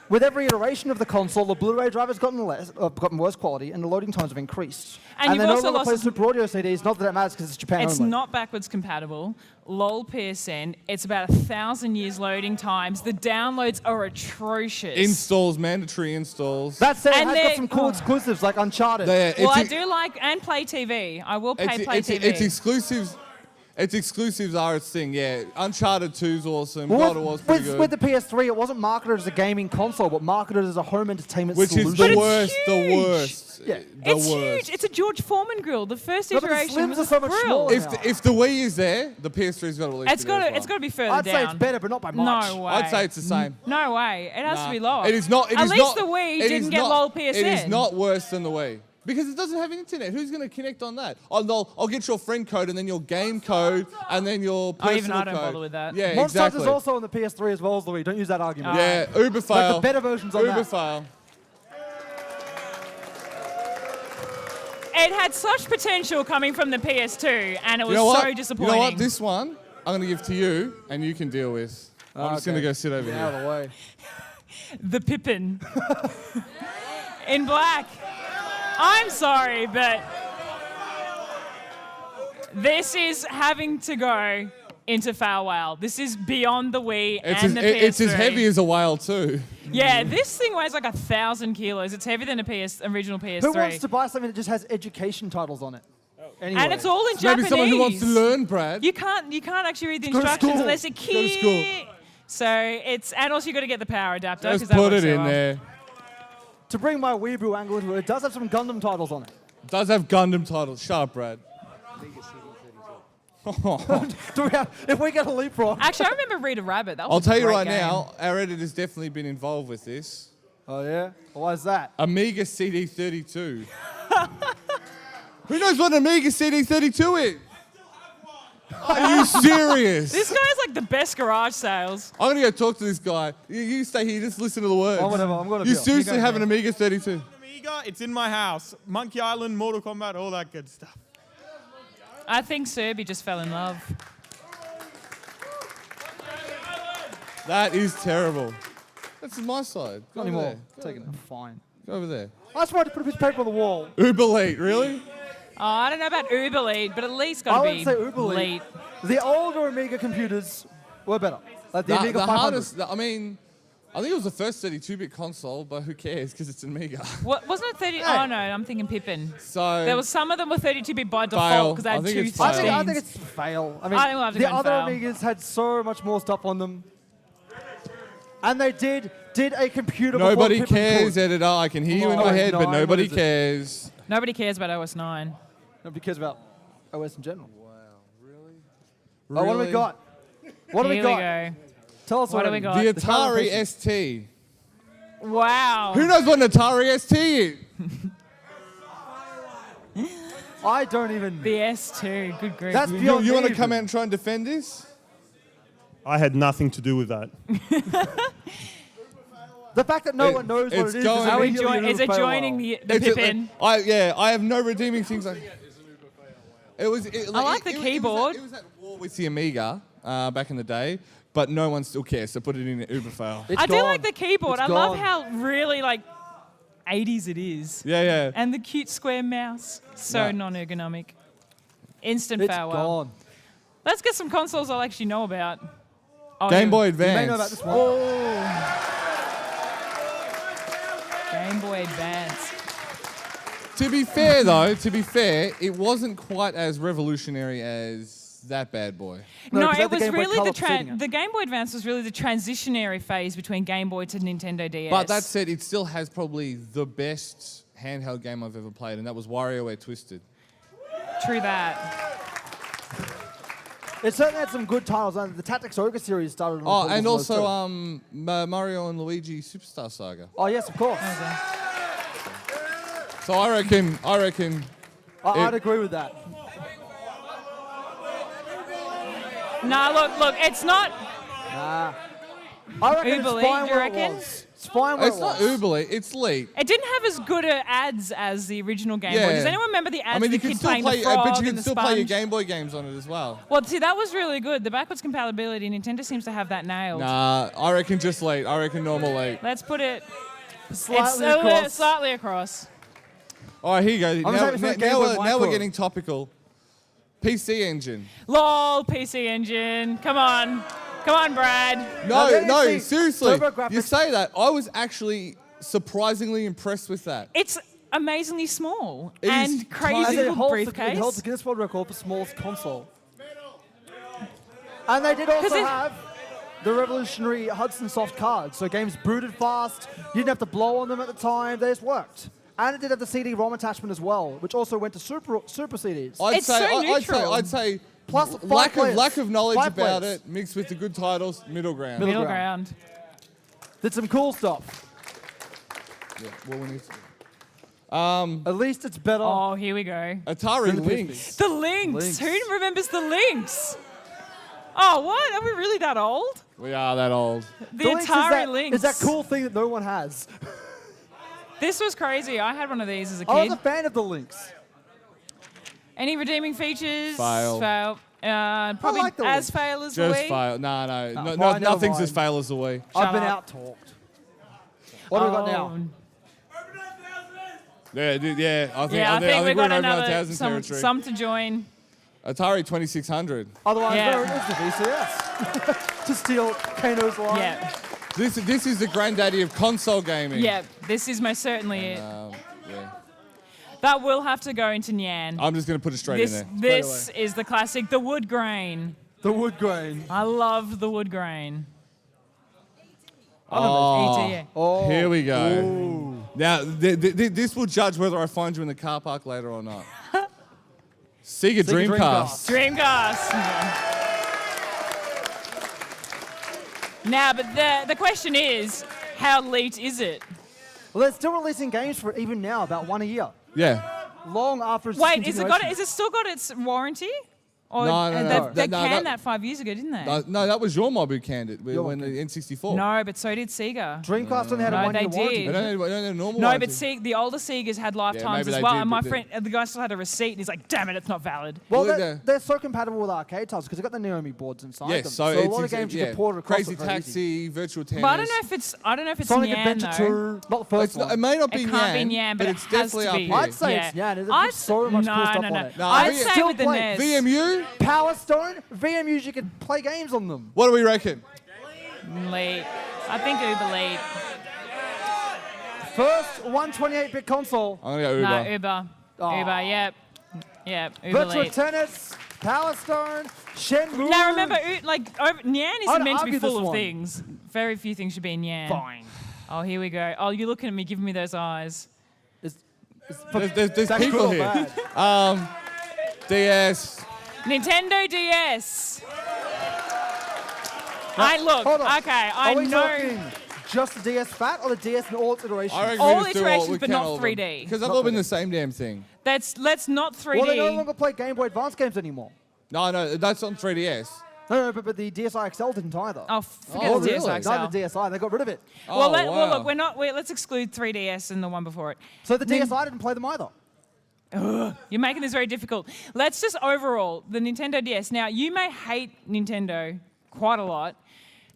With every iteration of the console, the Blu-ray driver's gotten worse quality, and the loading times have increased. And you've they no also longer lost play s- Super Audio CDs. Not that it matters because it's Japan It's only. not backwards compatible. LOL PSN. It's about 1,000 years loading times. The downloads are atrocious. Installs, mandatory installs. That said, it And has got they're- some cool exclusives like Uncharted. Well, I do like and Play TV. I will pay Play TV. It's exclusives. Its exclusives are its thing, yeah. Uncharted 2's awesome. God of War's pretty good. With the PS3, it wasn't marketed as a gaming console, but marketed as a home entertainment solution. Which is the worst, the worst. Yeah. It's huge. It's a George Foreman grill. The first iteration was a so much grill. smaller. If the Wii is there, the PS3's got to at least It's be there as well. got to be further I'd down. say it's better, but not by much. No way. I'd say it's the same. No way. It has Nah. to be lower. It is not. It At is least not, the Wii it is didn't get not- lol PSN. It is not worse than the Wii. Because it doesn't have internet. Who's going to connect on that? I'll get your friend code and then your game code and then your personal even I don't code. bother with that. Yeah, Monster exactly. Hunter's also on the PS3 as well as the Wii. Don't use that argument. Yeah, Uber fail. Like the better versions on Uber that. fail. It had such potential coming from the PS2, and it was You know what? so disappointing. You know what? This one I'm going to give to you and you can deal with. I'm just going to go sit over Out here. of the way. The Pippin. In black. I'm sorry, but this is having to go into Foul Whale. This is beyond the Wii and the PS3. It's as heavy as a whale too. Yeah, this thing weighs like 1,000 kilos. It's heavier than original PS3. Who wants to buy something that just has education titles on it? Anyway. And it's all in Maybe Japanese. someone who wants to learn, Brad. You can't actually read the Go to instructions school. unless you Go to school. So and also you got to get the power adapter. Just 'cause that put works it so in well. there. To bring my Weeaboo angle into it, it does have some Gundam titles on it. Does have Gundam titles. Shut up, Brad. If we get a leapfrog. Actually, I remember Rita Rabbit. That was I'll a tell you great right game. now, our editor's definitely been involved with this. Oh, yeah? Why is that? Amiga CD32. Who knows what an Amiga CD32 is? Are you serious? This guy's like the best garage sales. I'm going to go talk to this guy. You stay here, just listen to the words. Oh, whatever, I'm gonna You feel. seriously You go, have an Amiga 32? Amiga, it's in my house. Monkey Island, Mortal Kombat, all that good stuff. I think Serby just fell in love. That is terrible. That's my side. Go Not over anymore. there. Taking it. Fine. Go over there. I just wanted to put a piece of paper on the wall. Uber late, really? Oh, I don't know about Uber Lead, but at least I got to would be say Uber Lead. late. The older Amiga computers were better. Like the The Amiga 500. hardest, I mean, I think it was the first 32-bit console, but who cares because it's an Amiga. What wasn't it 30? Oh no, I'm thinking Pippin. So There was some of them were 32-bit by Fail. default because they I had think two it's fail. I think 16s. it's fail. I mean, I think we'll have to the go and other fail. Amigas had so much more stuff on them. And they did a computer before nobody Pippin cares, could. editor. I can hear you in Oh, my head, but 9, nobody what is it? cares. Nobody cares about OS 9. Nobody cares about OS in general. Really? Oh, what do we got? What do we Here got? go. Tell us What do we already. got? The The current Atari patient. ST. Wow. Who knows what an Atari ST is? I don't even. The S2. Good grief. That's You beyond want to me come out even. and try and defend this? I had nothing to do with that. The fact that no one knows what it's it is. going- Are we immediately is it fail. joining the It's a- Pippin? I have no redeeming things. It was. I like the keyboard. It was at war with the Amiga back in the day, but no one still cares. So put it in Uber fail. It's I do gone. like the keyboard. It's I love gone. how really like 80s it is. Yeah, yeah. And the cute square mouse. So Right. non-ergonomic. Instant It's farewell. gone. Let's get some consoles I'll actually know about. Oh, Game Boy You Advance. may know about this one. Oh. Game Boy Advance. To be fair, though, it wasn't quite as revolutionary as that bad boy. No, No, 'cause it that the was Game Boy really Color the preceding it. the Game Boy Advance was really the transitionary phase between Game Boy to Nintendo DS. But that said, it still has probably the best handheld game I've ever played, and that was WarioWare Twisted. True that. It certainly had some good titles. And the Tactics Ogre series started on Oh, consoles and as well, also too. Mario and Luigi Superstar Saga. Oh, yes, of course. So I reckon. I'd agree with that. No, look, it's not. Nah. I reckon Uber it's League, fine do you where it reckon? was. It's fine where It's it not was. Uber League, it's League. It didn't have as good a ads as the original Game Boy. Yeah. Does anyone remember the ads I mean, of you the can kid still playing play, the frog but you and can the still sponge? play your Game Boy games on it as well. Well, see, that was really good. The backwards compatibility, Nintendo seems to have that nailed. Nah, I reckon just late. I reckon normal late. Let's put it Slightly it's across. slightly across. All right, here you go. just Now, happy for the Game Boy now we're Micro. getting topical. PC Engine. LOL, PC Engine. Come on, Brad. Now, there No, you see seriously. TurboGrafx- You say that. I was actually surprisingly impressed with that. It's amazingly small It is and tiny. crazy As it good holds, it briefcase. holds the Guinness World Record for smallest console. And they did also 'Cause it- have the revolutionary Hudson Soft cards. So games booted fast. You didn't have to blow on them at the time. They just worked. And it did have the CD-ROM attachment as well, which also went to super CDs. I'd say Plus lack of knowledge 5 about players. it mixed with the good titles, middle ground. Middle ground. Did some cool stuff. Yeah, well, we need to. At least it's better. Oh, here we go. Atari Than the Lynx. The Lynx. Who remembers the Lynx? Oh, what? Are we really that old? We are that old. The Atari Lynx. Is that cool thing that no one has. This was crazy. I had one of these as a kid. I was a fan of the Lynx. Any redeeming features? Fail. Probably like the as Wii. fail as the Just Wii. fail. Fine, Nothing's never as fail as the Wii. I've been up. out-talked. What do we got now? Yeah, I think I think we we're got in over another 1,000 some territory. to join. Atari 2600. Otherwise, Yeah. no, it is the VCS. To steal Kano's line. Yeah, This is the granddaddy of console gaming. yeah. This is most certainly it. Yeah. That will have to go into Nyan. I'm just going to put it straight This in there. this is the classic, the wood grain. The wood grain. I love the wood grain. Oh, ET. Oh. here we go. Now, this will judge whether I find you in the car park later or not. Sega Dreamcast. Dreamcast. Now, but the question is, how elite is it? Well, they're still releasing games for it even now, about one a year. Yeah. Long after its Wait, is discontinuation. it still got its warranty? Or No, they no, canned that- that 5 years ago, didn't they? No, that was your mob who canned it Your when mob the N64. No, but so did Sega. Dreamcast only had a No, one-year they warranty. did. They don't have a normal No, warranty. but the older Segas had lifetimes maybe as they well. did, And my but friend, the guy still had a receipt, and he's like, "Damn it, it's not valid." Well, Well, they're so compatible with arcade titles because they've got the Naomi boards inside them. Yes, so a it's lot of games you can port across Crazy it very easy. Taxi, Virtual Tennis. But I don't know if it's Sonic Nyan, Adventure though. 2, not the first one. It may not be It can't be Nyan, Nyan, but but it's it has definitely to up be. here. I'd say it's Nyan. There's so much cool stuff on it. No, I'd we- say Still with the play NES. VMU? Power Stone, VMUs, you can play games on them. What do we reckon? Late. I think Uber late. First 128-bit console. I'm going to go Uber. No, Uber. Oh. Uber, yep. Yep, Uber Virtual late. Tennis, Power Stone, Shenmue. Now remember, Nyan I'd isn't meant to be argue full this of one. things. Very few things should be in Nyan. Fine. Oh, here we go. Oh, you're looking at me, giving me those eyes. There's That's people good or here. bad? DS. Nintendo DS. Hold on. Okay, Are I we know. talking just the DS Fat or the DS in all its iterations? I reckon All we just do iterations, we but count not all of them. 3D. Because they've Not all been 3D. the same damn thing. Let's not 3D. Well, they no longer play Game Boy Advance games anymore. No, that's on 3DS. No, but the DSi XL didn't either. Oh, forget Oh, the really? DSi XL. Not the DSi, they got rid of it. Well, wow. look, let's exclude 3DS and the one before it. So the DSi didn't play them either. You're making this very difficult. Let's just overall, the Nintendo DS. Now, you may hate Nintendo quite a lot,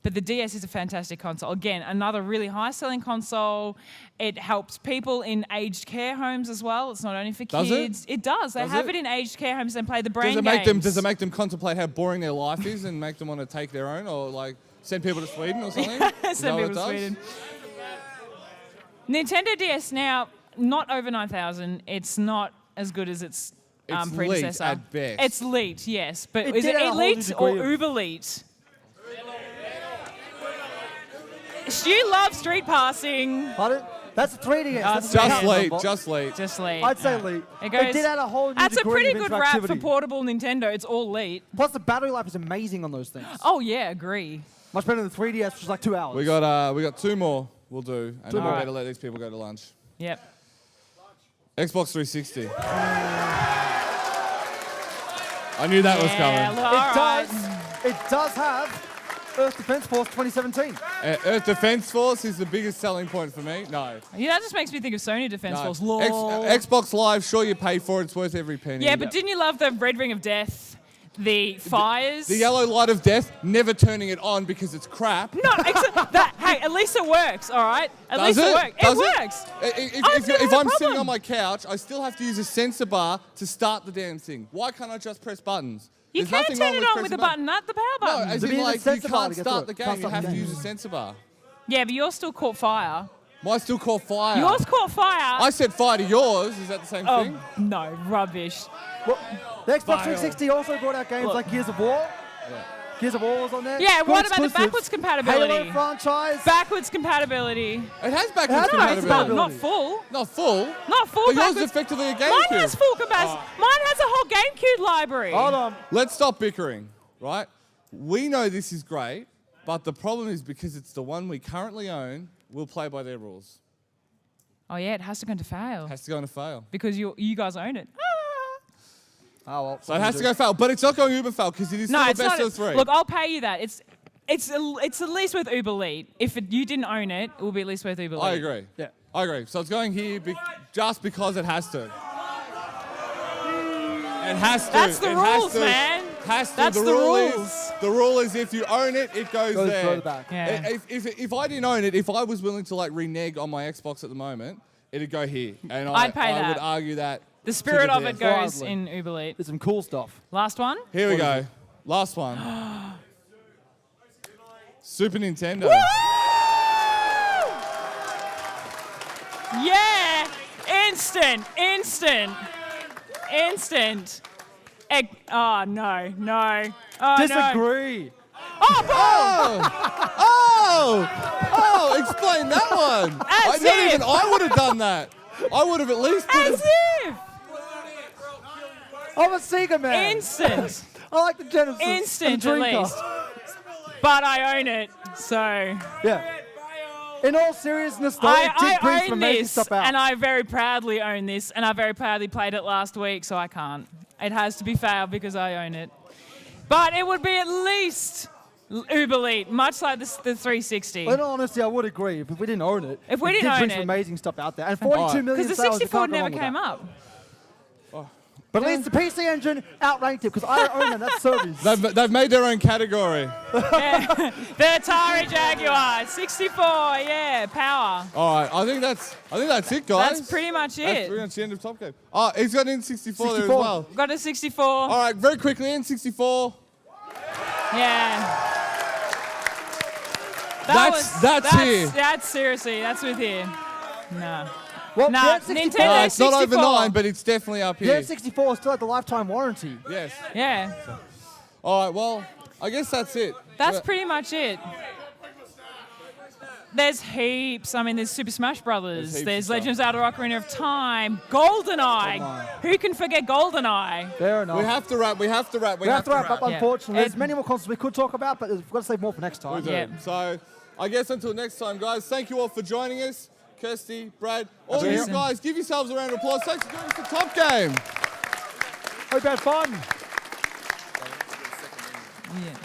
but the DS is a fantastic console. Again, another really high-selling console. It helps people in aged care homes as well. It's not only for Does it? kids. It does. They Does have it? it in aged care homes and play the brain Does it make them contemplate how boring their life is and make them want to take their own, or like send people to Sweden or something? Is that Send what people it to does? Sweden. Nintendo DS now, not over 9,000. It's not as good as its It's predecessor. elite at best. It's elite, yes. But It is did it have a whole new elite or degree of- uber elite? Stu loves street passing. Pardon? That's 3DS. Oh, That's it's the Just count late, number. just late. Just elite. I'd say elite. It goes- did add a whole new That's a degree pretty of good rap for interactivity. portable Nintendo. It's all elite. Plus, the battery life is amazing on those things. Oh yeah, agree. Much better than 3DS, which is like 2 hours. We got two more. We'll do, and then we more. better let these people go to lunch. Yep. Xbox 360. I knew that was Yeah, coming. look, all right. It does have Earth Defense Force 2017. Earth Defense Force is the biggest selling point for me. No. Yeah, that just makes me think of Sony Defense No. Force. Lol. Xbox Live, sure you pay for it. It's worth every penny. Yeah, but didn't you love the Red Ring of Death? The fires? The yellow light of death, never turning it on because it's crap. No, hey, at least it works, all right? At Does least it it? works. Does it it? works. If, never if had a I'm sitting problem. on my couch, I still have to use a sensor bar to start the damn thing. Why can't I just press buttons? You There's can nothing turn wrong it with on pressing with the button. button, not the power No, button. as You in need a like you sensor bar can't to get start through the it. game. Can't You start have the to game. use a sensor bar. Yeah, but yours still caught fire. Mine still caught fire. Yours caught fire. I set fire to yours. Is that the same Oh, thing? no, rubbish. Well, the Xbox Vile. 360 also brought out games like Gears of War. Gears of War was on there. Yeah, Good what about the exclusives. backwards compatibility? Halo franchise. Backwards compatibility. It has backwards It has compatibility. compatibility. Not full. Not full. Not full But yours backwards. is effectively a GameCube. Mine has full capacity. Mine has a whole GameCube library. Hold on. Let's stop bickering, right? We know this is great, but the problem is because it's the one we currently own, we'll play by their rules. Oh yeah, it has to go into fail. Has to go into fail. Because you guys own it. Oh, well. So it has to go fail, but it's not going Uber fail because it is still the best of three. Look, I'll pay you that. It's at least worth Uber Elite. If you didn't own it, it will be at least worth Uber Elite. I agree. Yeah. I agree. So it's going here just because it has to. It has to. That's the It rules, has to. man. Has to. That's the the rule rules. Is, the rule is if you own it, it goes there. further back. Yeah. If I didn't own it, if I was willing to like renege on my Xbox at the moment, it'd go here, and I'd pay I would that. argue that. The spirit to of the it death. goes in Uber Elite. There's some cool stuff. Last one. Here we go. Last one. Super Nintendo. Yeah! Instant! Oh, no. Oh, no. Disagree. Oh, boom! Oh! Explain that one. As Not if. even I would have done that. I would have at least put As it. if! I'm a Sega man. Instant. I like the Genesis. Instant, and the at Dreamcast. least. But I own it, so... Yeah. In all seriousness, though, it did bring I some own amazing this, stuff out. and I very proudly own this, and I very proudly played it last week, so I can't. It has to be failed because I own it. But it would be at least Uber Elite, much like the 360. In all honesty, I would agree. If we didn't own it, If we it didn't did own bring some it. amazing stuff out there. And 42 million Because the sales, you 64 can't go never wrong with came that. up. But at least the PC Engine outranked it because I own it. That's service. They've made their own category. Yeah. The Atari Jaguar, 64, yeah, power. All right, I think that's it, guys. That's pretty much That's it. pretty much the end of Top Game. Oh, he's got an N64 there as 64. well. Got a 64. All right, very quickly, N64. Yeah. That's here. That's seriously, that's with here. No. Well, Nah, the N64 Nintendo It's not over 64. 9, but it's definitely up The here. N64 still had the lifetime warranty. Yes. Yeah. All right, well, I guess that's it. That's pretty much it. There's heaps. I mean, there's Super Smash Brothers. There's heaps There's of Legends of Zelda Ocarina of Time. GoldenEye. Who can forget GoldenEye? Fair enough. We have to wrap. We have to wrap. We have to wrap up, Yeah. unfortunately. There's Ed- many more consoles we could talk about, but we've got to save more for next time. We do. Yeah. So, I guess until next time, guys, thank you all for joining us. Kirsty, Brad, all of you Absolutely. guys, give yourselves a round of applause. Thanks for joining us for Top Game. Hope you had fun. Yeah.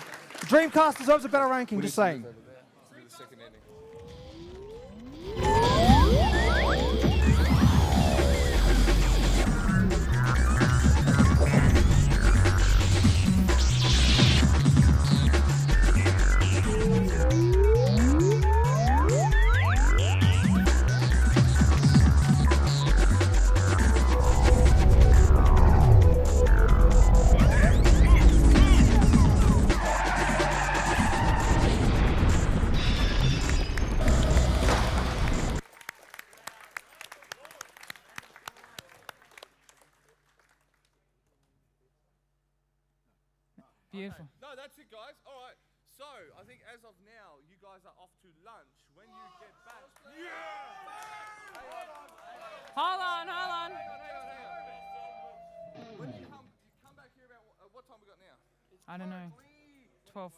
Dreamcast deserves a better ranking, just saying. Beautiful. No, that's it, guys. All right. So, I think as of now, you guys are off to lunch. When you get back... Hold on. When you come back here about... what time we got now? I don't know. 12.